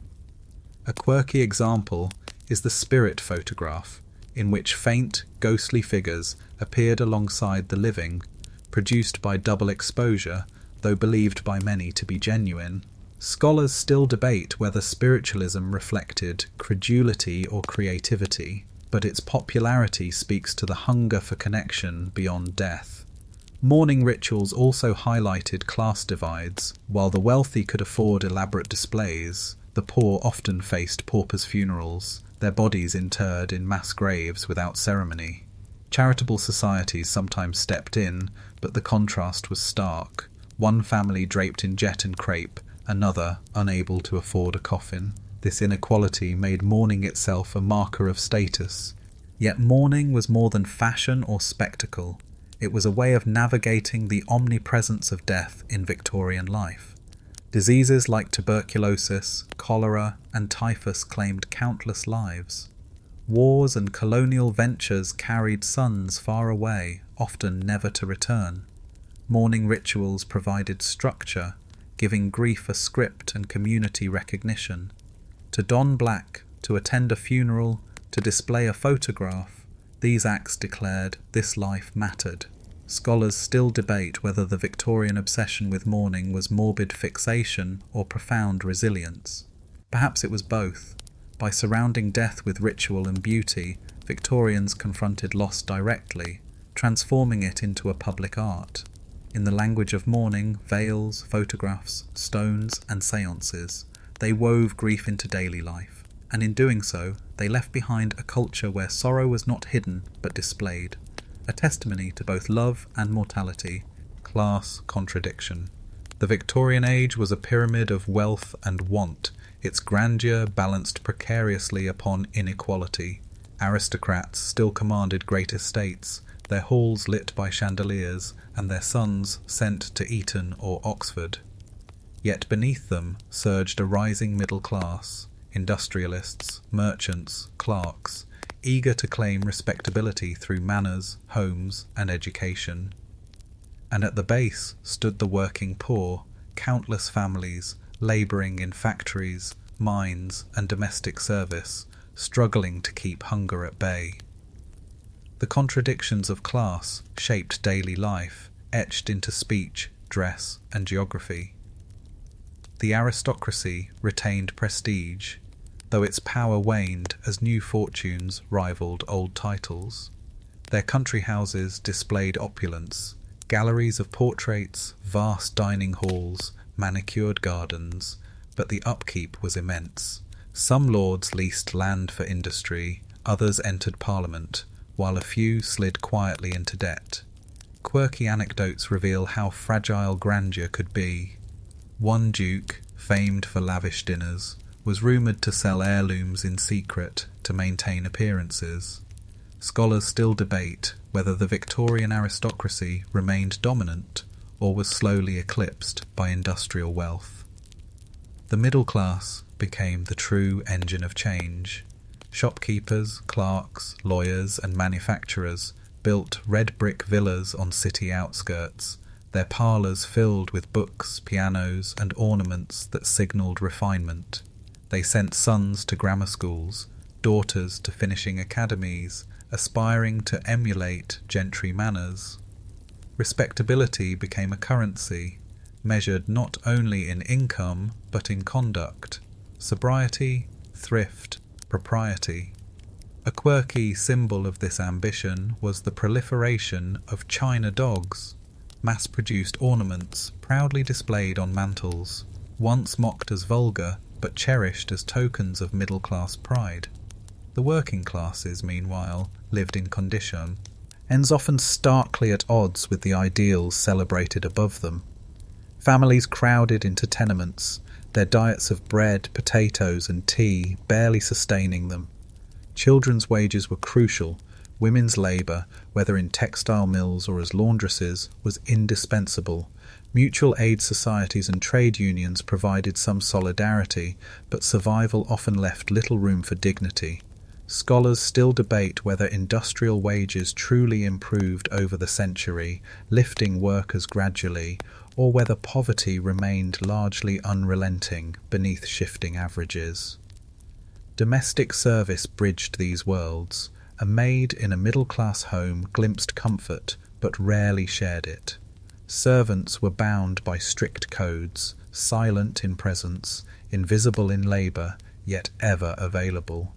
A quirky example is the spirit photograph, in which faint, ghostly figures appeared alongside the living, produced by double exposure, though believed by many to be genuine. Scholars still debate whether spiritualism reflected credulity or creativity, but its popularity speaks to the hunger for connection beyond death. Mourning rituals also highlighted class divides. While the wealthy could afford elaborate displays, the poor often faced paupers' funerals, their bodies interred in mass graves without ceremony. Charitable societies sometimes stepped in, but the contrast was stark. One family draped in jet and crepe, another unable to afford a coffin. This inequality made mourning itself a marker of status. Yet mourning was more than fashion or spectacle. It was a way of navigating the omnipresence of death in Victorian life. Diseases like tuberculosis, cholera, and typhus claimed countless lives. Wars and colonial ventures carried sons far away, often never to return. Mourning rituals provided structure, giving grief a script and community recognition. To don black, to attend a funeral, to display a photograph, these acts declared this life mattered. Scholars still debate whether the Victorian obsession with mourning was morbid fixation or profound resilience. Perhaps it was both. By surrounding death with ritual and beauty, Victorians confronted loss directly, transforming it into a public art. In the language of mourning, veils, photographs, stones, and seances, they wove grief into daily life, and in doing so, they left behind a culture where sorrow was not hidden but displayed, a testimony to both love and mortality, class contradiction. The Victorian age was a pyramid of wealth and want, its grandeur balanced precariously upon inequality. Aristocrats still commanded great estates, their halls lit by chandeliers, and their sons sent to Eton or Oxford. Yet beneath them surged a rising middle class, industrialists, merchants, clerks, eager to claim respectability through manners, homes, and education. And at the base stood the working poor, countless families, labouring in factories, mines, and domestic service, struggling to keep hunger at bay. The contradictions of class shaped daily life, etched into speech, dress, and geography. The aristocracy retained prestige, though its power waned as new fortunes rivaled old titles. Their country houses displayed opulence, galleries of portraits, vast dining halls, manicured gardens, but the upkeep was immense. Some lords leased land for industry, others entered Parliament, while a few slid quietly into debt. Quirky anecdotes reveal how fragile grandeur could be. One duke, famed for lavish dinners, was rumoured to sell heirlooms in secret to maintain appearances. Scholars still debate whether the Victorian aristocracy remained dominant or was slowly eclipsed by industrial wealth. The middle class became the true engine of change. Shopkeepers, clerks, lawyers, and manufacturers built red brick villas on city outskirts, their parlours filled with books, pianos, and ornaments that signalled refinement. They sent sons to grammar schools, daughters to finishing academies, aspiring to emulate gentry manners. Respectability became a currency, measured not only in income but in conduct, sobriety, thrift, propriety. A quirky symbol of this ambition was the proliferation of china dogs, mass-produced ornaments proudly displayed on mantels, once mocked as vulgar but cherished as tokens of middle-class pride. The working classes, meanwhile, lived in condition, ends often starkly at odds with the ideals celebrated above them. Families crowded into tenements, their diets of bread, potatoes and tea barely sustaining them. Children's wages were crucial. Women's labour, whether in textile mills or as laundresses, was indispensable. Mutual aid societies and trade unions provided some solidarity, but survival often left little room for dignity. Scholars still debate whether industrial wages truly improved over the century, lifting workers gradually, or whether poverty remained largely unrelenting beneath shifting averages. Domestic service bridged these worlds. A maid in a middle-class home glimpsed comfort, but rarely shared it. Servants were bound by strict codes, silent in presence, invisible in labour, yet ever available.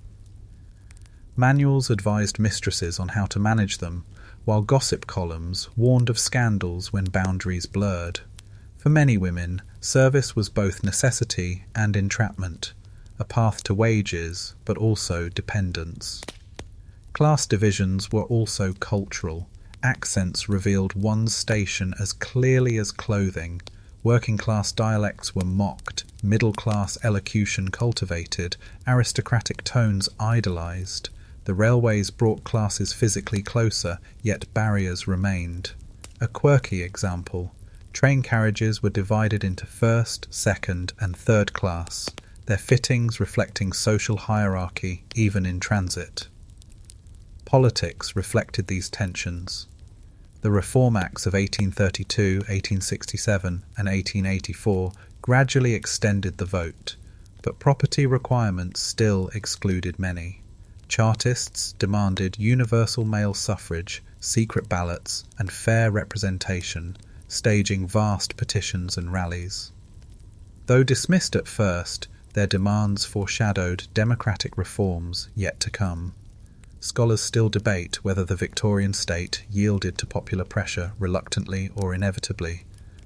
Manuals advised mistresses on how to manage them, while gossip columns warned of scandals when boundaries blurred. For many women, service was both necessity and entrapment, a path to wages, but also dependence. Class divisions were also cultural. Accents revealed one's station as clearly as clothing. Working-class dialects were mocked, middle-class elocution cultivated, aristocratic tones idolised. The railways brought classes physically closer, yet barriers remained. A quirky example: train carriages were divided into first, second, and third class, their fittings reflecting social hierarchy even in transit. Politics reflected these tensions. The Reform Acts of 1832, 1867, and 1884 gradually extended the vote, but property requirements still excluded many. Chartists demanded universal male suffrage, secret ballots, and fair representation, staging vast petitions and rallies. Though dismissed at first, their demands foreshadowed democratic reforms yet to come. Scholars still debate whether the Victorian state yielded to popular pressure reluctantly or inevitably,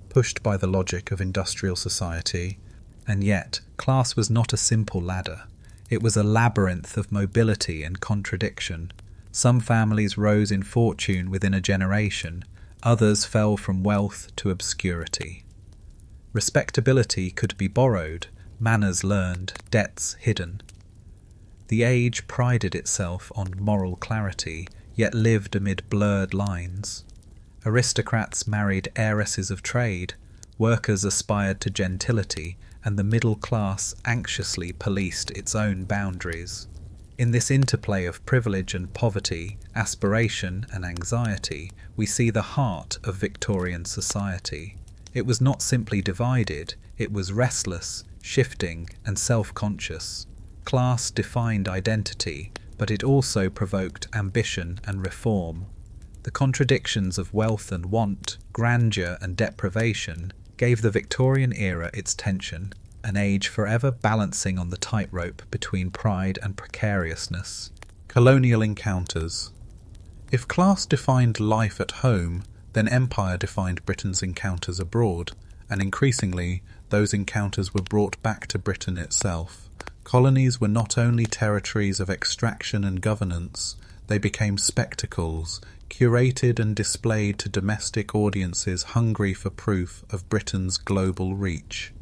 pushed by the logic of industrial society. And yet, class was not a simple ladder. It was a labyrinth of mobility and contradiction. Some families rose in fortune within a generation, others fell from wealth to obscurity. Respectability could be borrowed, manners learned, debts hidden. The age prided itself on moral clarity, yet lived amid blurred lines. Aristocrats married heiresses of trade, workers aspired to gentility, and the middle class anxiously policed its own boundaries. In this interplay of privilege and poverty, aspiration and anxiety, we see the heart of Victorian society. It was not simply divided, it was restless, shifting, and self-conscious. Class defined identity, but it also provoked ambition and reform. The contradictions of wealth and want, grandeur and deprivation, gave the Victorian era its tension, an age forever balancing on the tightrope between pride and precariousness. Colonial encounters. If class defined life at home, then empire defined Britain's encounters abroad, and increasingly those encounters were brought back to Britain itself. Colonies were not only territories of extraction and governance, they became spectacles, curated and displayed to domestic audiences hungry for proof of Britain's global reach.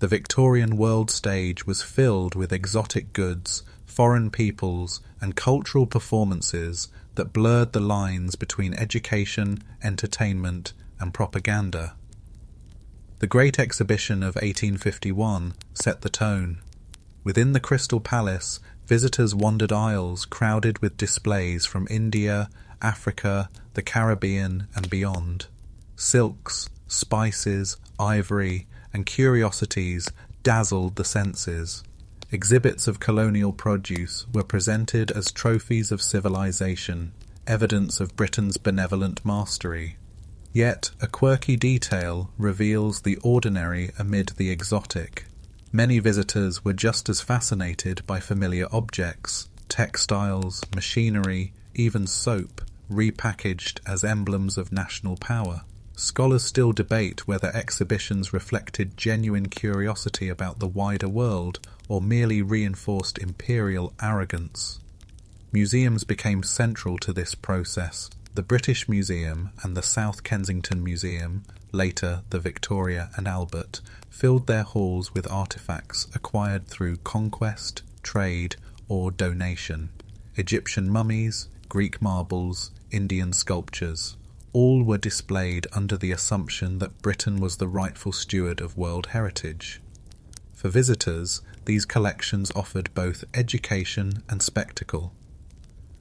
The Victorian world stage was filled with exotic goods, foreign peoples, and cultural performances that blurred the lines between education, entertainment, and propaganda. The Great Exhibition of 1851 set the tone. Within the Crystal Palace, visitors wandered aisles crowded with displays from India, Africa, the Caribbean, and beyond. Silks, spices, ivory, and curiosities dazzled the senses. Exhibits of colonial produce were presented as trophies of civilization, evidence of Britain's benevolent mastery. Yet a quirky detail reveals the ordinary amid the exotic. Many visitors were just as fascinated by familiar objects, textiles, machinery, even soap, repackaged as emblems of national power. Scholars still debate whether exhibitions reflected genuine curiosity about the wider world or merely reinforced imperial arrogance. Museums became central to this process. The British Museum and the South Kensington Museum, later the Victoria and Albert, filled their halls with artefacts acquired through conquest, trade, or donation. Egyptian mummies, Greek marbles, Indian sculptures, all were displayed under the assumption that Britain was the rightful steward of world heritage. For visitors, these collections offered both education and spectacle.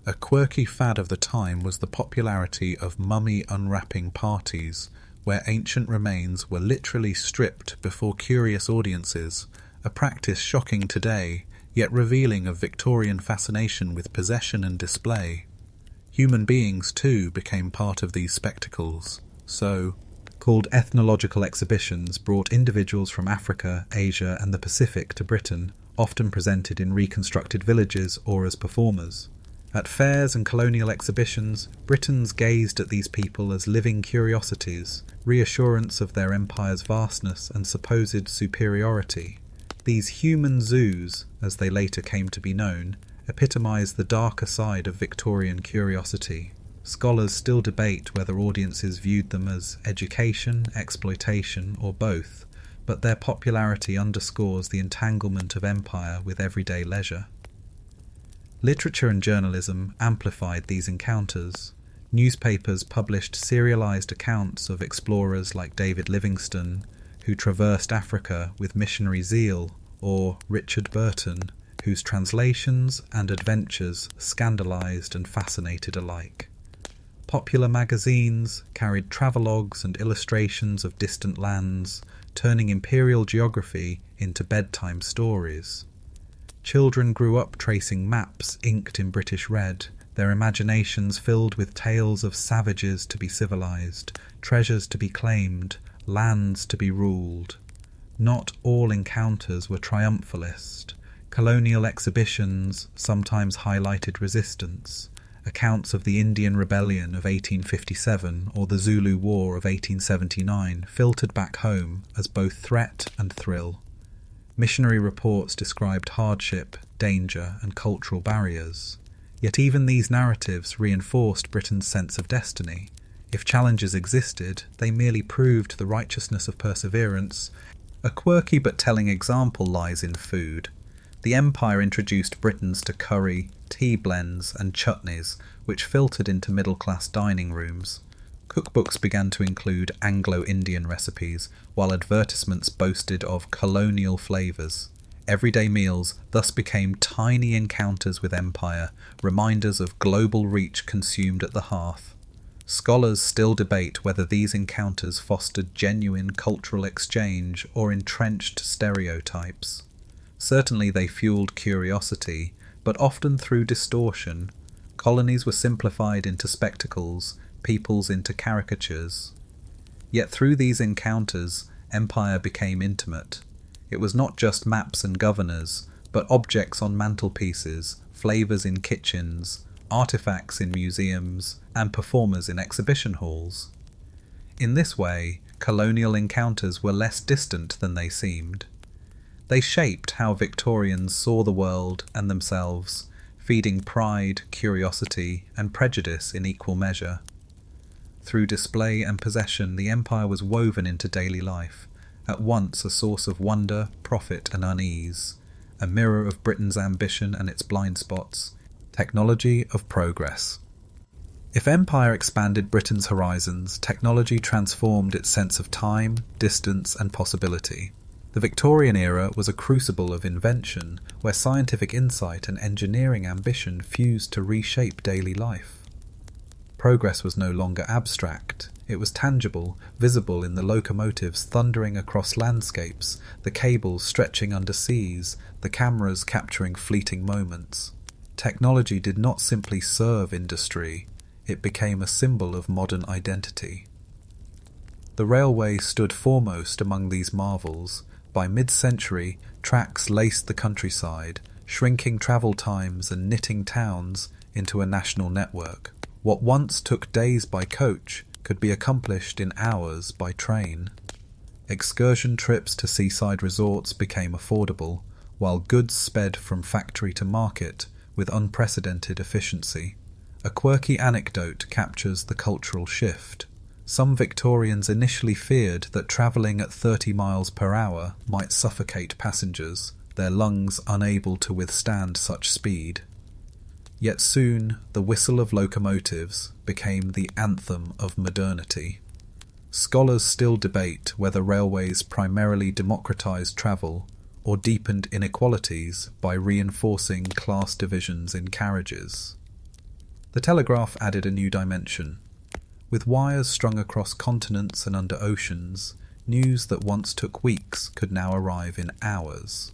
A quirky fad of the time was the popularity of mummy unwrapping parties, where ancient remains were literally stripped before curious audiences, a practice shocking today, yet revealing of Victorian fascination with possession and display. Human beings, too, became part of these spectacles. So-called ethnological exhibitions brought individuals from Africa, Asia, and the Pacific to Britain, often presented in reconstructed villages or as performers. At fairs and colonial exhibitions, Britons gazed at these people as living curiosities, reassurance of their empire's vastness and supposed superiority. These human zoos, as they later came to be known, epitomised the darker side of Victorian curiosity. Scholars still debate whether audiences viewed them as education, exploitation, or both, but their popularity underscores the entanglement of empire with everyday leisure. Literature and journalism amplified these encounters. Newspapers published serialized accounts of explorers like David Livingstone, who traversed Africa with missionary zeal, or Richard Burton, whose translations and adventures scandalized and fascinated alike. Popular magazines carried travelogues and illustrations of distant lands, turning imperial geography into bedtime stories. Children grew up tracing maps inked in British red, their imaginations filled with tales of savages to be civilized, treasures to be claimed, lands to be ruled. Not all encounters were triumphalist. Colonial exhibitions sometimes highlighted resistance. Accounts of the Indian Rebellion of 1857 or the Zulu War of 1879 filtered back home as both threat and thrill. Missionary reports described hardship, danger, and cultural barriers. Yet even these narratives reinforced Britain's sense of destiny. If challenges existed, they merely proved the righteousness of perseverance. A quirky but telling example lies in food. The Empire introduced Britons to curry, tea blends, and chutneys, which filtered into middle-class dining rooms. Cookbooks began to include Anglo-Indian recipes, while advertisements boasted of colonial flavours. Everyday meals thus became tiny encounters with empire, reminders of global reach consumed at the hearth. Scholars still debate whether these encounters fostered genuine cultural exchange or entrenched stereotypes. Certainly they fueled curiosity, but often through distortion. Colonies were simplified into spectacles, peoples into caricatures. Yet through these encounters, empire became intimate. It was not just maps and governors, but objects on mantelpieces, flavours in kitchens, artefacts in museums, and performers in exhibition halls. In this way, colonial encounters were less distant than they seemed. They shaped how Victorians saw the world and themselves, feeding pride, curiosity, and prejudice in equal measure. Through display and possession, the empire was woven into daily life, at once a source of wonder, profit, and unease, a mirror of Britain's ambition and its blind spots, technology of progress. If empire expanded Britain's horizons, technology transformed its sense of time, distance, and possibility. The Victorian era was a crucible of invention, where scientific insight and engineering ambition fused to reshape daily life. Progress was no longer abstract. It was tangible, visible in the locomotives thundering across landscapes, the cables stretching under seas, the cameras capturing fleeting moments. Technology did not simply serve industry, it became a symbol of modern identity. The railway stood foremost among these marvels. By mid-century, tracks laced the countryside, shrinking travel times and knitting towns into a national network. What once took days by coach could be accomplished in hours by train. Excursion trips to seaside resorts became affordable, while goods sped from factory to market with unprecedented efficiency. A quirky anecdote captures the cultural shift. Some Victorians initially feared that travelling at 30 miles per hour might suffocate passengers, their lungs unable to withstand such speed. Yet soon the whistle of locomotives became the anthem of modernity. Scholars still debate whether railways primarily democratised travel or deepened inequalities by reinforcing class divisions in carriages. The telegraph added a new dimension. With wires strung across continents and under oceans, news that once took weeks could now arrive in hours.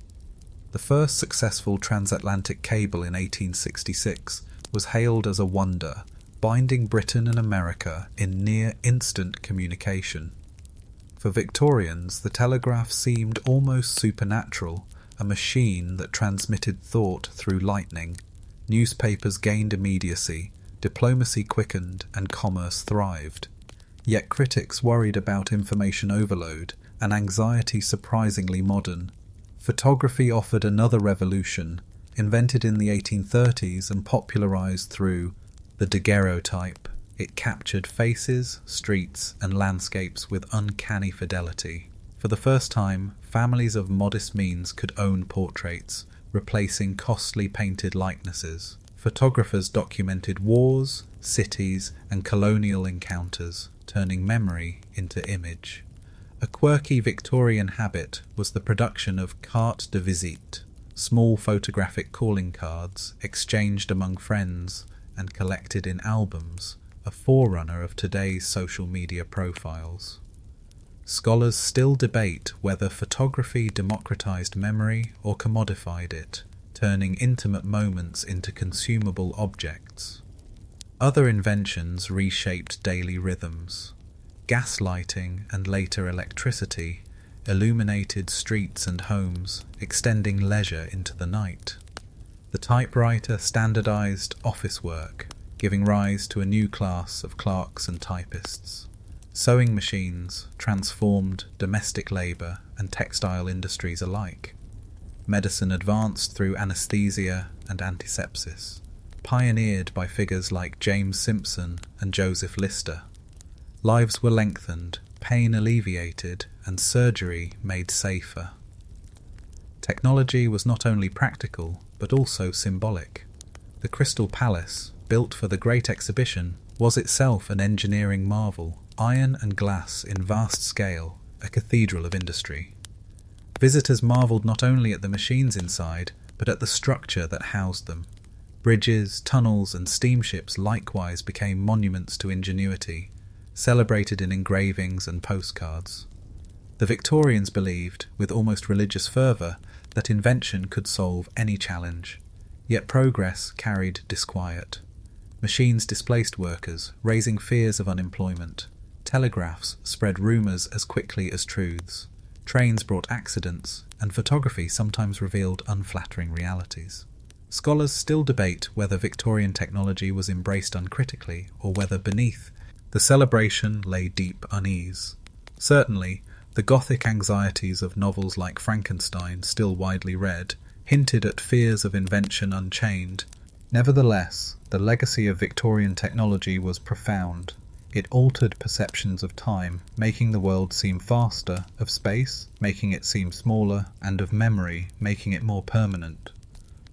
The first successful transatlantic cable in 1866 was hailed as a wonder, binding Britain and America in near-instant communication. For Victorians, the telegraph seemed almost supernatural, a machine that transmitted thought through lightning. Newspapers gained immediacy, diplomacy quickened, and commerce thrived. Yet critics worried about information overload, an anxiety surprisingly modern. Photography offered another revolution, invented in the 1830s and popularised through the daguerreotype. It captured faces, streets, and landscapes with uncanny fidelity. For the first time, families of modest means could own portraits, replacing costly painted likenesses. Photographers documented wars, cities, and colonial encounters, turning memory into image. A quirky Victorian habit was the production of carte de visite, small photographic calling cards exchanged among friends and collected in albums, a forerunner of today's social media profiles. Scholars still debate whether photography democratized memory or commodified it, turning intimate moments into consumable objects. Other inventions reshaped daily rhythms. Gas lighting and later electricity illuminated streets and homes, extending leisure into the night. The typewriter standardized office work, giving rise to a new class of clerks and typists. Sewing machines transformed domestic labor and textile industries alike. Medicine advanced through anesthesia and antisepsis, pioneered by figures like James Simpson and Joseph Lister. Lives were lengthened, pain alleviated, and surgery made safer. Technology was not only practical, but also symbolic. The Crystal Palace, built for the Great Exhibition, was itself an engineering marvel, iron and glass in vast scale, a cathedral of industry. Visitors marvelled not only at the machines inside, but at the structure that housed them. Bridges, tunnels, and steamships likewise became monuments to ingenuity, celebrated in engravings and postcards. The Victorians believed, with almost religious fervour, that invention could solve any challenge. Yet progress carried disquiet. Machines displaced workers, raising fears of unemployment. Telegraphs spread rumours as quickly as truths. Trains brought accidents, and photography sometimes revealed unflattering realities. Scholars still debate whether Victorian technology was embraced uncritically or whether beneath the celebration lay deep unease. Certainly, the Gothic anxieties of novels like Frankenstein, still widely read, hinted at fears of invention unchained. Nevertheless, the legacy of Victorian technology was profound. It altered perceptions of time, making the world seem faster, of space, making it seem smaller, and of memory, making it more permanent.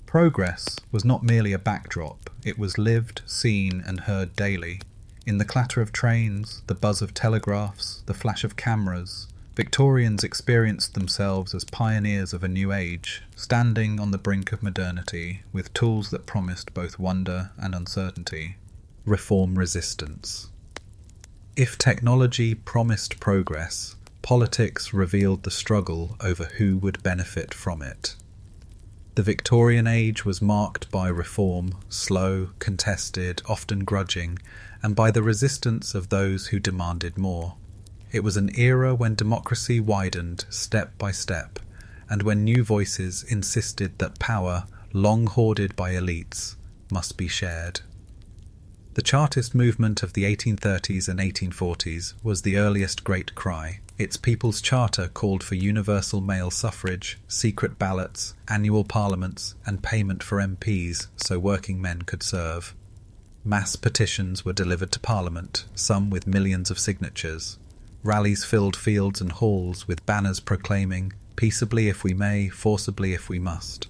Progress was not merely a backdrop, it was lived, seen, and heard daily. In the clatter of trains, the buzz of telegraphs, the flash of cameras, Victorians experienced themselves as pioneers of a new age, standing on the brink of modernity, with tools that promised both wonder and uncertainty. Reform resistance. If technology promised progress, politics revealed the struggle over who would benefit from it. The Victorian age was marked by reform, slow, contested, often grudging, and by the resistance of those who demanded more. It was an era when democracy widened step by step, and when new voices insisted that power, long hoarded by elites, must be shared. The Chartist movement of the 1830s and 1840s was the earliest great cry. Its People's Charter called for universal male suffrage, secret ballots, annual parliaments, and payment for MPs so working men could serve. Mass petitions were delivered to Parliament, some with millions of signatures. Rallies filled fields and halls with banners proclaiming, "Peaceably if we may, forcibly if we must."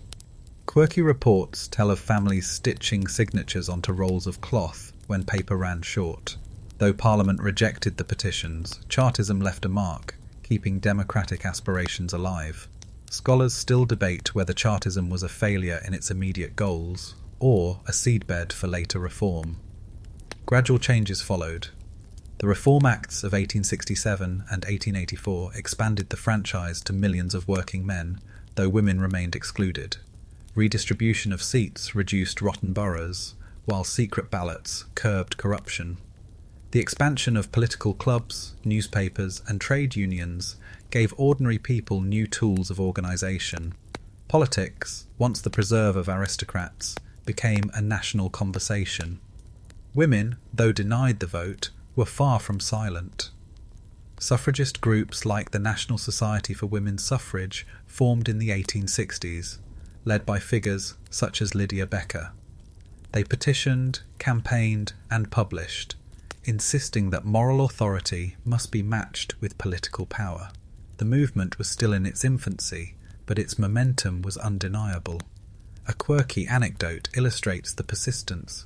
Quirky reports tell of families stitching signatures onto rolls of cloth when paper ran short. Though Parliament rejected the petitions, Chartism left a mark, keeping democratic aspirations alive. Scholars still debate whether Chartism was a failure in its immediate goals, or a seedbed for later reform. Gradual changes followed. The Reform Acts of 1867 and 1884 expanded the franchise to millions of working men, though women remained excluded. Redistribution of seats reduced rotten boroughs, while secret ballots curbed corruption. The expansion of political clubs, newspapers, and trade unions gave ordinary people new tools of organisation. Politics, once the preserve of aristocrats, became a national conversation. Women, though denied the vote, were far from silent. Suffragist groups like the National Society for Women's Suffrage formed in the 1860s, led by figures such as Lydia Becker. They petitioned, campaigned, and published, insisting that moral authority must be matched with political power. The movement was still in its infancy, but its momentum was undeniable. A quirky anecdote illustrates the persistence.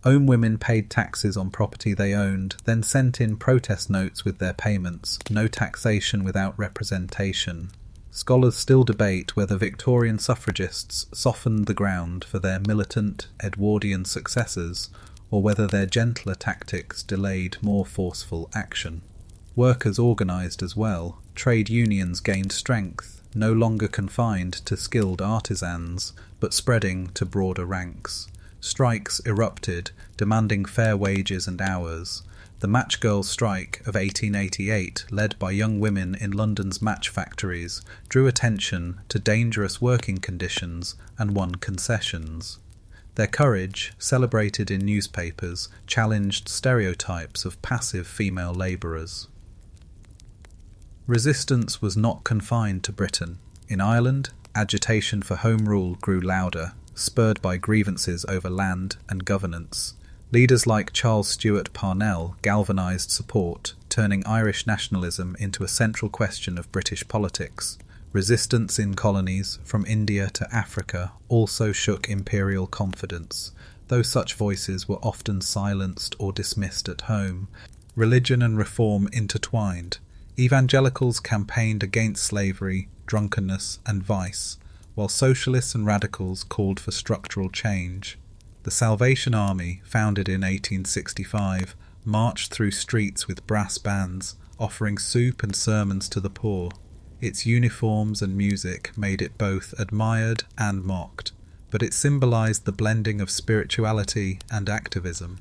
Home women paid taxes on property they owned, then sent in protest notes with their payments. No taxation without representation. Scholars still debate whether Victorian suffragists softened the ground for their militant Edwardian successors, or whether their gentler tactics delayed more forceful action. Workers organised as well. Trade unions gained strength, no longer confined to skilled artisans, but spreading to broader ranks. Strikes erupted, demanding fair wages and hours. The Match Girls strike of 1888, led by young women in London's match factories, drew attention to dangerous working conditions and won concessions. Their courage, celebrated in newspapers, challenged stereotypes of passive female labourers. Resistance was not confined to Britain. In Ireland, agitation for Home Rule grew louder, spurred by grievances over land and governance. Leaders like Charles Stewart Parnell galvanised support, turning Irish nationalism into a central question of British politics. Resistance in colonies, from India to Africa, also shook imperial confidence, though such voices were often silenced or dismissed at home. Religion and reform intertwined. Evangelicals campaigned against slavery, drunkenness and vice, while socialists and radicals called for structural change. The Salvation Army, founded in 1865, marched through streets with brass bands, offering soup and sermons to the poor. Its uniforms and music made it both admired and mocked, but it symbolised the blending of spirituality and activism.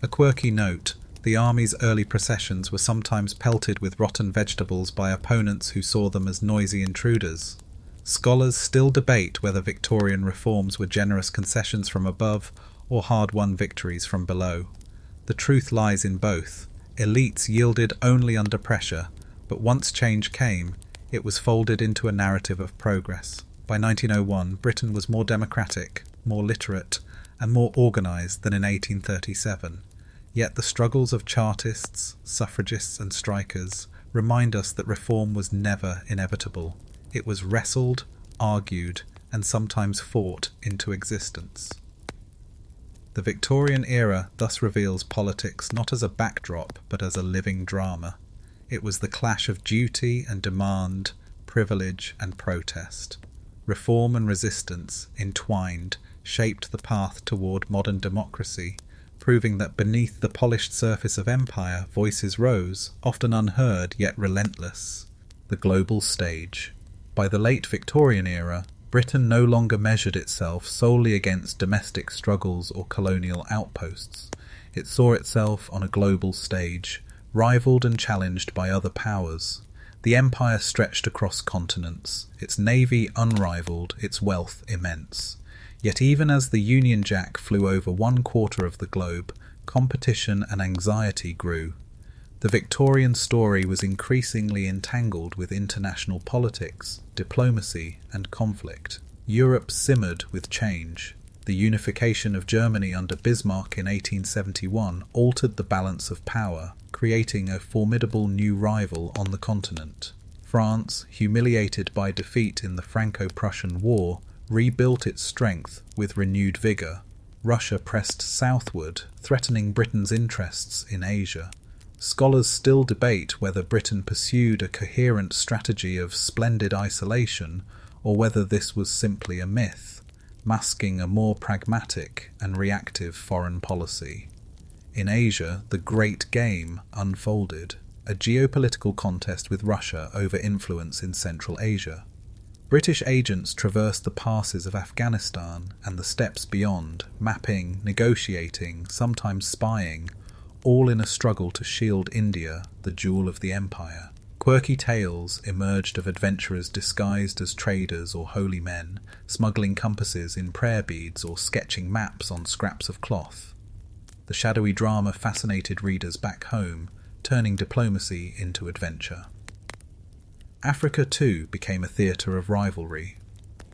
A quirky note: the army's early processions were sometimes pelted with rotten vegetables by opponents who saw them as noisy intruders. Scholars still debate whether Victorian reforms were generous concessions from above or hard-won victories from below. The truth lies in both. Elites yielded only under pressure, but once change came, it was folded into a narrative of progress. By 1901, Britain was more democratic, more literate, and more organised than in 1837. Yet the struggles of Chartists, suffragists and strikers remind us that reform was never inevitable. It was wrestled, argued, and sometimes fought into existence. The Victorian era thus reveals politics not as a backdrop but as a living drama. It was the clash of duty and demand, privilege and protest. Reform and resistance, entwined, shaped the path toward modern democracy, proving that beneath the polished surface of empire, voices rose, often unheard yet relentless. The global stage. By the late Victorian era, Britain no longer measured itself solely against domestic struggles or colonial outposts. It saw itself on a global stage, rivalled and challenged by other powers. The empire stretched across continents, its navy unrivalled, its wealth immense. Yet even as the Union Jack flew over 1/4 of the globe, competition and anxiety grew. The Victorian story was increasingly entangled with international politics, diplomacy and conflict. Europe simmered with change. The unification of Germany under Bismarck in 1871 altered the balance of power, creating a formidable new rival on the continent. France, humiliated by defeat in the Franco-Prussian War, rebuilt its strength with renewed vigour. Russia pressed southward, threatening Britain's interests in Asia. Scholars still debate whether Britain pursued a coherent strategy of splendid isolation or whether this was simply a myth, masking a more pragmatic and reactive foreign policy. In Asia, the Great Game unfolded, a geopolitical contest with Russia over influence in Central Asia. British agents traversed the passes of Afghanistan and the steppes beyond, mapping, negotiating, sometimes spying, all in a struggle to shield India, the jewel of the empire. Quirky tales emerged of adventurers disguised as traders or holy men, smuggling compasses in prayer beads or sketching maps on scraps of cloth. The shadowy drama fascinated readers back home, turning diplomacy into adventure. Africa too became a theatre of rivalry.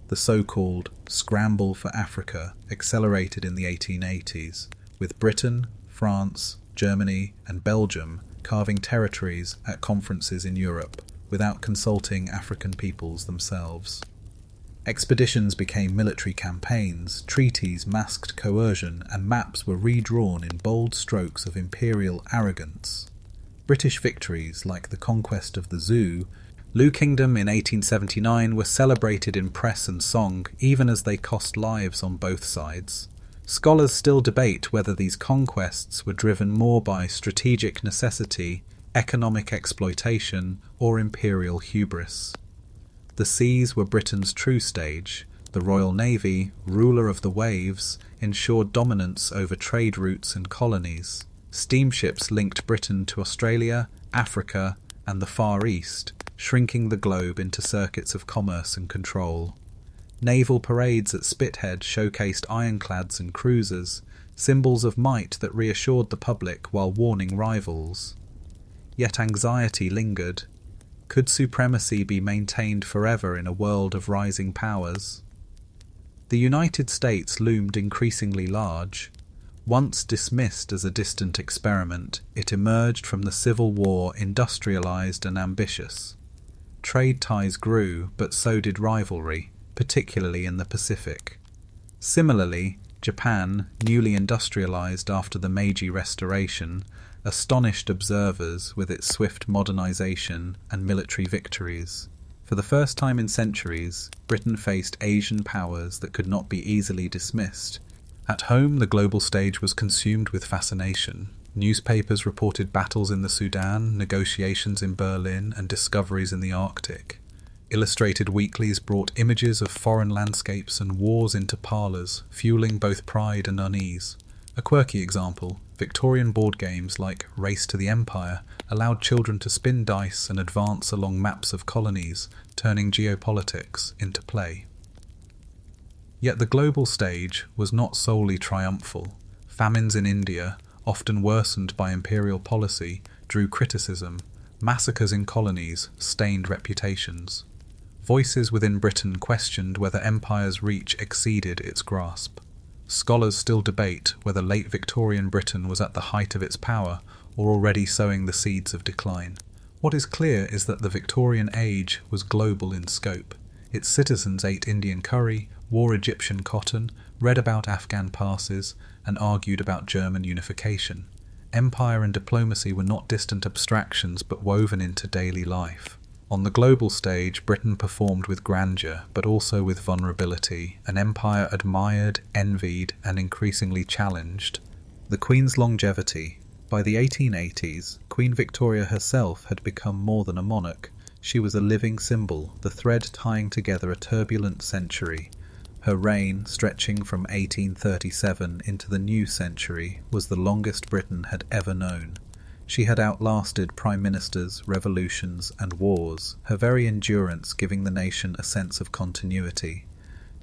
The so-called Scramble for Africa accelerated in the 1880s, with Britain, France, Germany and Belgium carving territories at conferences in Europe without consulting African peoples themselves. Expeditions became military campaigns, treaties masked coercion, and maps were redrawn in bold strokes of imperial arrogance. British victories, like the conquest of the Zulu Kingdom in 1879, were celebrated in press and song, even as they cost lives on both sides. Scholars still debate whether these conquests were driven more by strategic necessity, economic exploitation, or imperial hubris. The seas were Britain's true stage, The Royal Navy, ruler of the waves, ensured dominance over trade routes and colonies. Steamships linked Britain to Australia, Africa, and the Far East, shrinking the globe into circuits of commerce and control. Naval parades at Spithead showcased ironclads and cruisers, symbols of might that reassured the public while warning rivals. Yet anxiety lingered. Could supremacy be maintained forever in a world of rising powers? The United States loomed increasingly large. Once dismissed as a distant experiment, it emerged from the Civil War industrialized and ambitious. Trade ties grew, but so did rivalry, particularly in the Pacific. Similarly, Japan, newly industrialized after the Meiji Restoration, astonished observers with its swift modernization and military victories. For the first time in centuries, Britain faced Asian powers that could not be easily dismissed. At home, the global stage was consumed with fascination. Newspapers reported battles in the Sudan, negotiations in Berlin, and discoveries in the Arctic. Illustrated weeklies brought images of foreign landscapes and wars into parlours, fueling both pride and unease. A quirky example, Victorian board games like Race to the Empire allowed children to spin dice and advance along maps of colonies, turning geopolitics into play. Yet the global stage was not solely triumphal. Famines in India, often worsened by imperial policy, drew criticism. Massacres in colonies stained reputations. Voices within Britain questioned whether empire's reach exceeded its grasp. Scholars still debate whether late Victorian Britain was at the height of its power or already sowing the seeds of decline. What is clear is that the Victorian age was global in scope. Its citizens ate Indian curry, wore Egyptian cotton, read about Afghan passes, and argued about German unification. Empire and diplomacy were not distant abstractions but woven into daily life. On the global stage, Britain performed with grandeur, but also with vulnerability, an empire admired, envied, and increasingly challenged. The Queen's longevity. By the 1880s, Queen Victoria herself had become more than a monarch. She was a living symbol, the thread tying together a turbulent century. Her reign, stretching from 1837 into the new century, was the longest Britain had ever known. She had outlasted prime ministers, revolutions, and wars, her very endurance giving the nation a sense of continuity.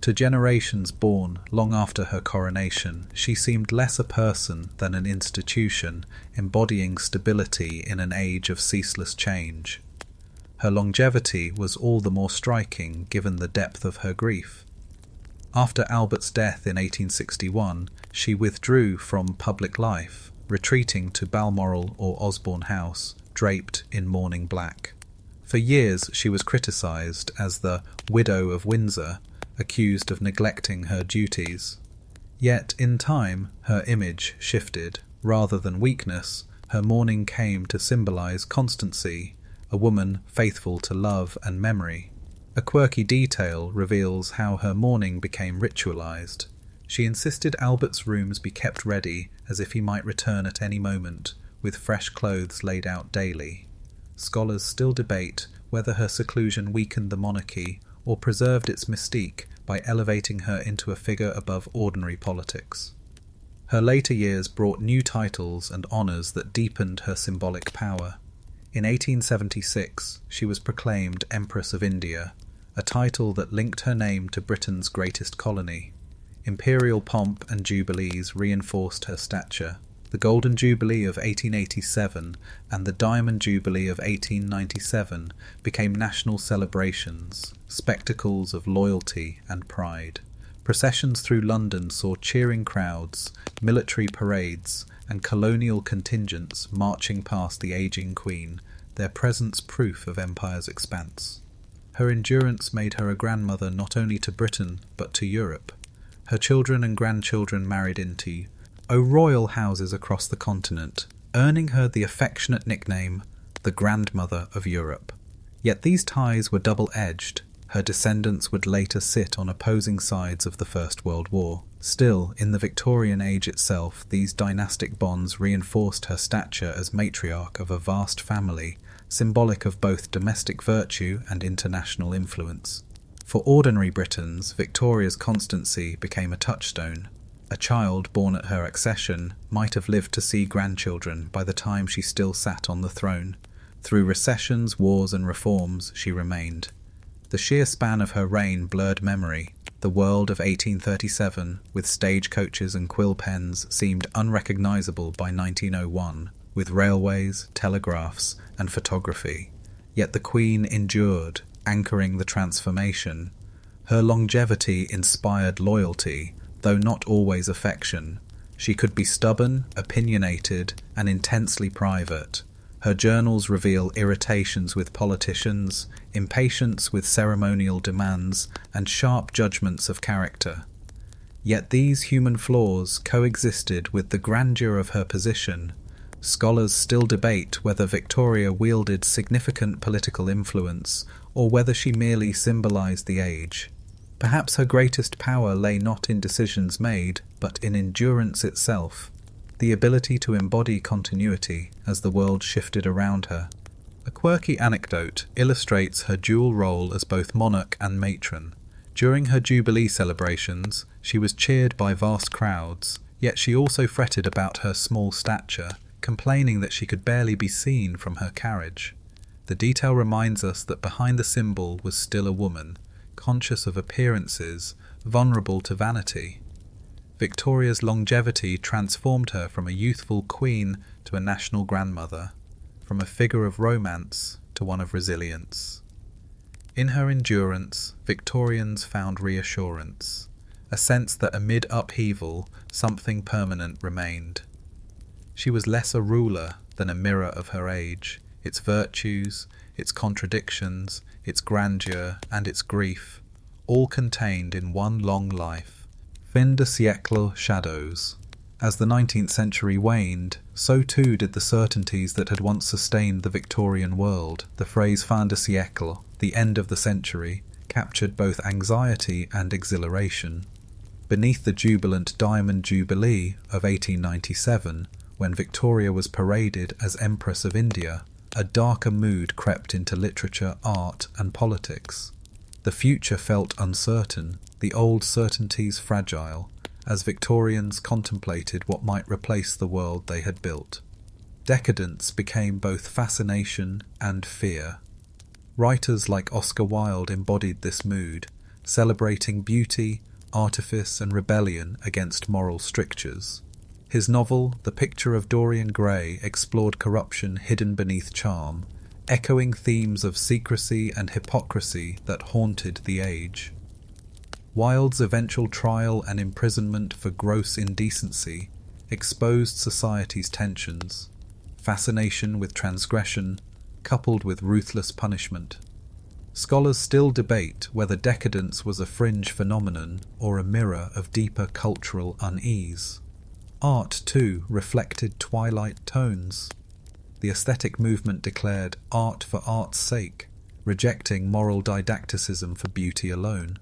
To generations born long after her coronation, she seemed less a person than an institution, embodying stability in an age of ceaseless change. Her longevity was all the more striking given the depth of her grief. After Albert's death in 1861, she withdrew from public life, retreating to Balmoral or Osborne House, draped in mourning black. For years she was criticised as the Widow of Windsor, accused of neglecting her duties. Yet, in time, her image shifted. Rather than weakness, her mourning came to symbolise constancy, a woman faithful to love and memory. A quirky detail reveals how her mourning became ritualised. She insisted Albert's rooms be kept ready as if he might return at any moment, with fresh clothes laid out daily. Scholars still debate whether her seclusion weakened the monarchy or preserved its mystique by elevating her into a figure above ordinary politics. Her later years brought new titles and honours that deepened her symbolic power. In 1876, she was proclaimed Empress of India, a title that linked her name to Britain's greatest colony. Imperial pomp and jubilees reinforced her stature. The Golden Jubilee of 1887 and the Diamond Jubilee of 1897 became national celebrations, spectacles of loyalty and pride. Processions through London saw cheering crowds, military parades, and colonial contingents marching past the ageing Queen, their presence proof of empire's expanse. Her endurance made her a grandmother not only to Britain but to Europe. Her children and grandchildren married into royal houses across the continent, earning her the affectionate nickname, the Grandmother of Europe. Yet these ties were double-edged. Her descendants would later sit on opposing sides of the First World War. Still, in the Victorian age itself, these dynastic bonds reinforced her stature as matriarch of a vast family, symbolic of both domestic virtue and international influence. For ordinary Britons, Victoria's constancy became a touchstone. A child born at her accession might have lived to see grandchildren by the time she still sat on the throne. Through recessions, wars and reforms, she remained. The sheer span of her reign blurred memory. The world of 1837, with stagecoaches and quill pens, seemed unrecognisable by 1901, with railways, telegraphs and photography. Yet the Queen endured, anchoring the transformation. Her longevity inspired loyalty, though not always affection. She could be stubborn, opinionated, and intensely private. Her journals reveal irritations with politicians, impatience with ceremonial demands, and sharp judgments of character. Yet these human flaws coexisted with the grandeur of her position. Scholars still debate whether Victoria wielded significant political influence or whether she merely symbolized the age. Perhaps her greatest power lay not in decisions made, but in endurance itself, the ability to embody continuity as the world shifted around her. A quirky anecdote illustrates her dual role as both monarch and matron. During her Jubilee celebrations, she was cheered by vast crowds, yet she also fretted about her small stature, complaining that she could barely be seen from her carriage. The detail reminds us that behind the symbol was still a woman, conscious of appearances, vulnerable to vanity. Victoria's longevity transformed her from a youthful queen to a national grandmother, from a figure of romance to one of resilience. In her endurance, Victorians found reassurance, a sense that amid upheaval, something permanent remained. She was less a ruler than a mirror of her age, its virtues, its contradictions, its grandeur, and its grief, all contained in one long life. Fin de siècle shadows. As the 19th century waned, so too did the certainties that had once sustained the Victorian world. The phrase fin de siècle, the end of the century, captured both anxiety and exhilaration. Beneath the jubilant Diamond Jubilee of 1897, when Victoria was paraded as Empress of India, a darker mood crept into literature, art, and politics. The future felt uncertain, the old certainties fragile, as Victorians contemplated what might replace the world they had built. Decadence became both fascination and fear. Writers like Oscar Wilde embodied this mood, celebrating beauty, artifice, and rebellion against moral strictures. His novel, The Picture of Dorian Gray, explored corruption hidden beneath charm, echoing themes of secrecy and hypocrisy that haunted the age. Wilde's eventual trial and imprisonment for gross indecency exposed society's tensions, fascination with transgression, coupled with ruthless punishment. Scholars still debate whether decadence was a fringe phenomenon or a mirror of deeper cultural unease. Art, too, reflected twilight tones. The aesthetic movement declared art for art's sake, rejecting moral didacticism for beauty alone.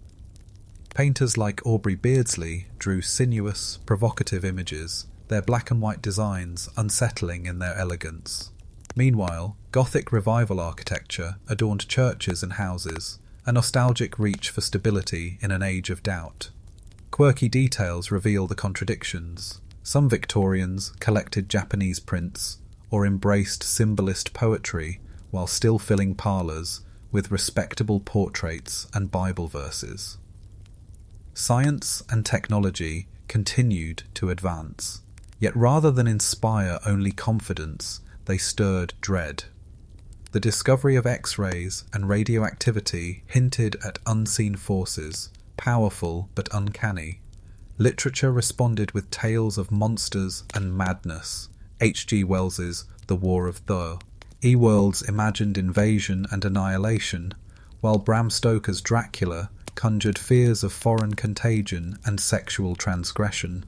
Painters like Aubrey Beardsley drew sinuous, provocative images, their black and white designs unsettling in their elegance. Meanwhile, Gothic revival architecture adorned churches and houses, a nostalgic reach for stability in an age of doubt. Quirky details reveal the contradictions. Some Victorians collected Japanese prints or embraced symbolist poetry while still filling parlours with respectable portraits and Bible verses. Science and technology continued to advance, yet rather than inspire only confidence, they stirred dread. The discovery of X-rays and radioactivity hinted at unseen forces, powerful but uncanny. Literature responded with tales of monsters and madness. H.G. Wells's The War of Thor. Ewald's imagined invasion and annihilation, while Bram Stoker's Dracula conjured fears of foreign contagion and sexual transgression.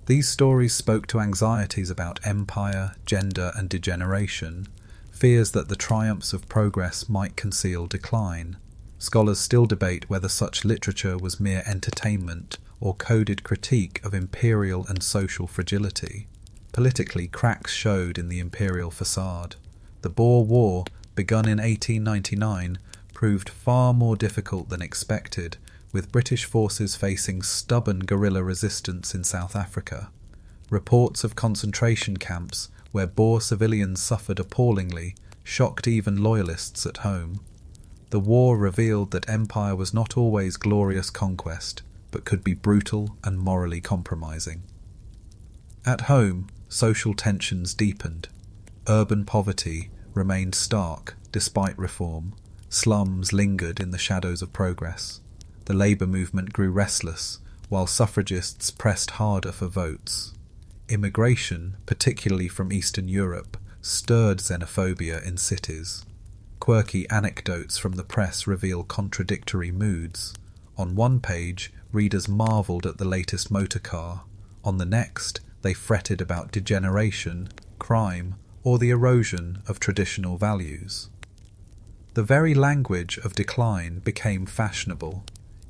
These stories spoke to anxieties about empire, gender, and degeneration, fears that the triumphs of progress might conceal decline. Scholars still debate whether such literature was mere entertainment or coded critique of imperial and social fragility. Politically, cracks showed in the imperial facade. The Boer War, begun in 1899, proved far more difficult than expected, with British forces facing stubborn guerrilla resistance in South Africa. Reports of concentration camps where Boer civilians suffered appallingly shocked even loyalists at home. The war revealed that empire was not always glorious conquest, but could be brutal and morally compromising. At home, social tensions deepened. Urban poverty remained stark despite reform. Slums lingered in the shadows of progress. The labour movement grew restless, while suffragists pressed harder for votes. Immigration, particularly from Eastern Europe, stirred xenophobia in cities. Quirky anecdotes from the press reveal contradictory moods. On one page, readers marvelled at the latest motor car. On the next, they fretted about degeneration, crime, or the erosion of traditional values. The very language of decline became fashionable.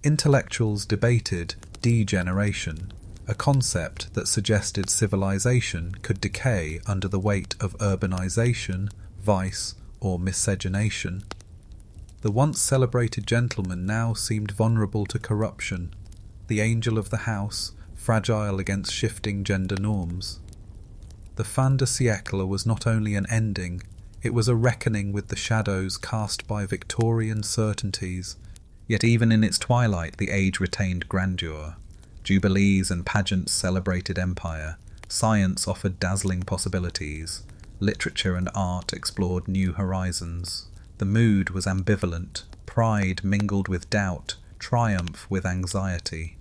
Intellectuals debated degeneration, a concept that suggested civilization could decay under the weight of urbanization, vice, or miscegenation. The once celebrated gentleman now seemed vulnerable to corruption, the angel of the house, fragile against shifting gender norms. The fin de siècle was not only an ending, it was a reckoning with the shadows cast by Victorian certainties, yet even in its twilight the age retained grandeur. Jubilees and pageants celebrated empire, science offered dazzling possibilities, literature and art explored new horizons. The mood was ambivalent, pride mingled with doubt, triumph with anxiety.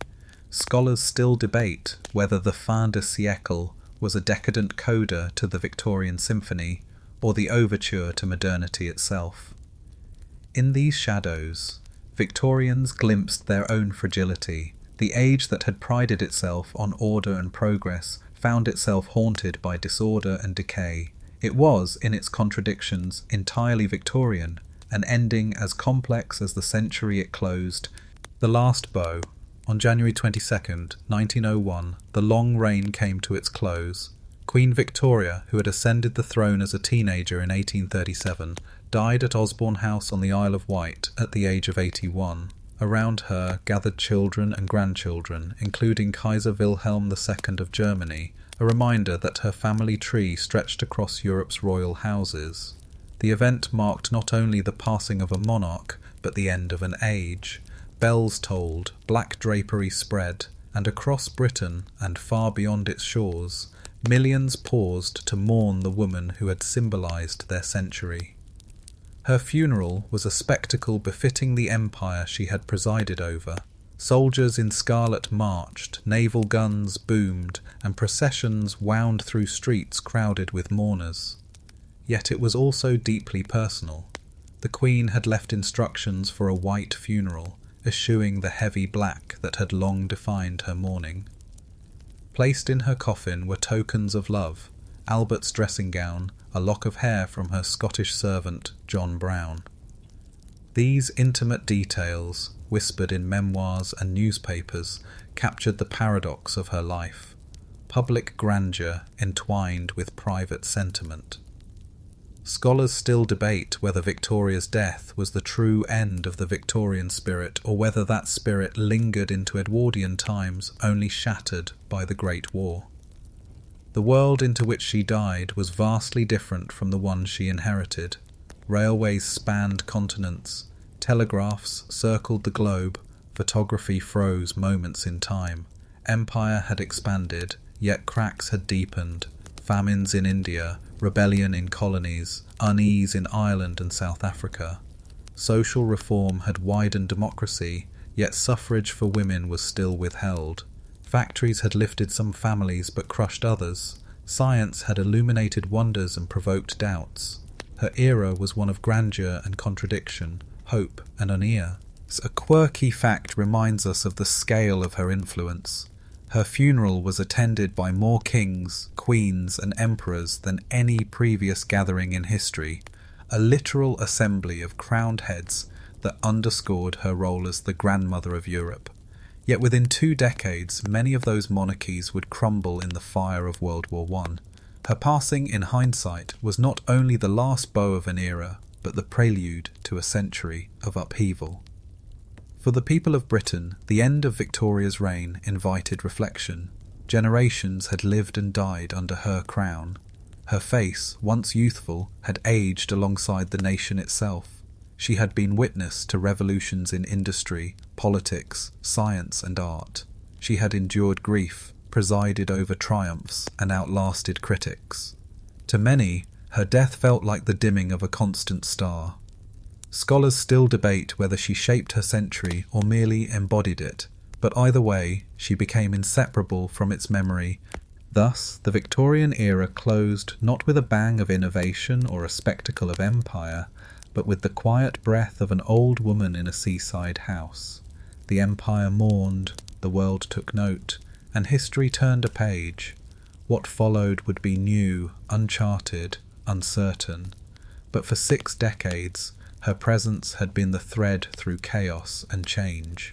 Scholars still debate whether the fin de siècle was a decadent coda to the Victorian symphony or the overture to modernity itself. In these shadows, Victorians glimpsed their own fragility. The age that had prided itself on order and progress found itself haunted by disorder and decay. It was, in its contradictions, entirely Victorian, an ending as complex as the century it closed. The last bow. On January 22nd, 1901, the long reign came to its close. Queen Victoria, who had ascended the throne as a teenager in 1837, died at Osborne House on the Isle of Wight at the age of 81. Around her gathered children and grandchildren, including Kaiser Wilhelm II of Germany, a reminder that her family tree stretched across Europe's royal houses. The event marked not only the passing of a monarch, but the end of an age. Bells tolled, black drapery spread, and across Britain and far beyond its shores, millions paused to mourn the woman who had symbolised their century. Her funeral was a spectacle befitting the empire she had presided over. Soldiers in scarlet marched, naval guns boomed, and processions wound through streets crowded with mourners. Yet it was also deeply personal. The Queen had left instructions for a white funeral, eschewing the heavy black that had long defined her mourning. Placed in her coffin were tokens of love, Albert's dressing gown, a lock of hair from her Scottish servant, John Brown. These intimate details, whispered in memoirs and newspapers, captured the paradox of her life. Public grandeur entwined with private sentiment. Scholars still debate whether Victoria's death was the true end of the Victorian spirit, or whether that spirit lingered into Edwardian times, only shattered by the Great War. The world into which she died was vastly different from the one she inherited. Railways spanned continents, telegraphs circled the globe, photography froze moments in time. Empire had expanded, yet cracks had deepened. Famines in India, rebellion in colonies, unease in Ireland and South Africa. Social reform had widened democracy, yet suffrage for women was still withheld. Factories had lifted some families but crushed others. Science had illuminated wonders and provoked doubts. Her era was one of grandeur and contradiction, hope and unease. A quirky fact reminds us of the scale of her influence. Her funeral was attended by more kings, queens and emperors than any previous gathering in history, a literal assembly of crowned heads that underscored her role as the grandmother of Europe. Yet within 2 decades, many of those monarchies would crumble in the fire of World War I. Her passing, in hindsight, was not only the last bow of an era, but the prelude to a century of upheaval. For the people of Britain, the end of Victoria's reign invited reflection. Generations had lived and died under her crown. Her face, once youthful, had aged alongside the nation itself. She had been witness to revolutions in industry, politics, science and art. She had endured grief, presided over triumphs, and outlasted critics. To many, her death felt like the dimming of a constant star. Scholars still debate whether she shaped her century or merely embodied it, but either way, she became inseparable from its memory. Thus, the Victorian era closed not with a bang of innovation or a spectacle of empire, but with the quiet breath of an old woman in a seaside house. The empire mourned, the world took note, and history turned a page. What followed would be new, uncharted, uncertain. But for 6 decades, her presence had been the thread through chaos and change.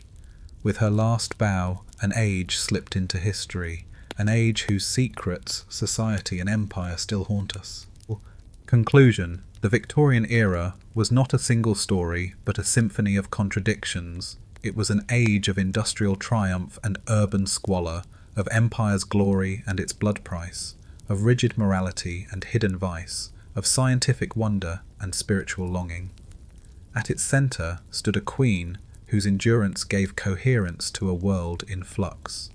With her last bow, an age slipped into history, an age whose secrets, society and empire still haunt us. Conclusion: the Victorian era was not a single story, but a symphony of contradictions. It was an age of industrial triumph and urban squalor, of empire's glory and its blood price, of rigid morality and hidden vice, of scientific wonder and spiritual longing. At its centre stood a queen whose endurance gave coherence to a world in flux.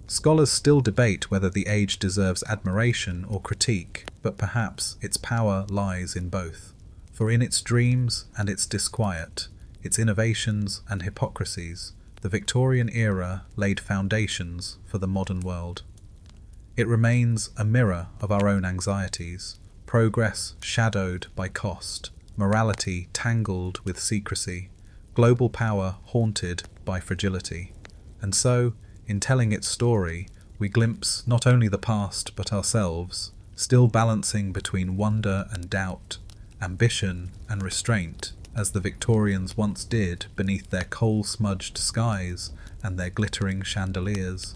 Scholars still debate whether the age deserves admiration or critique, but perhaps its power lies in both. For in its dreams and its disquiet, its innovations and hypocrisies, the Victorian era laid foundations for the modern world. It remains a mirror of our own anxieties, progress shadowed by cost, morality tangled with secrecy, global power haunted by fragility. And so, in telling its story, we glimpse not only the past but ourselves, still balancing between wonder and doubt, ambition and restraint, as the Victorians once did beneath their coal-smudged skies and their glittering chandeliers.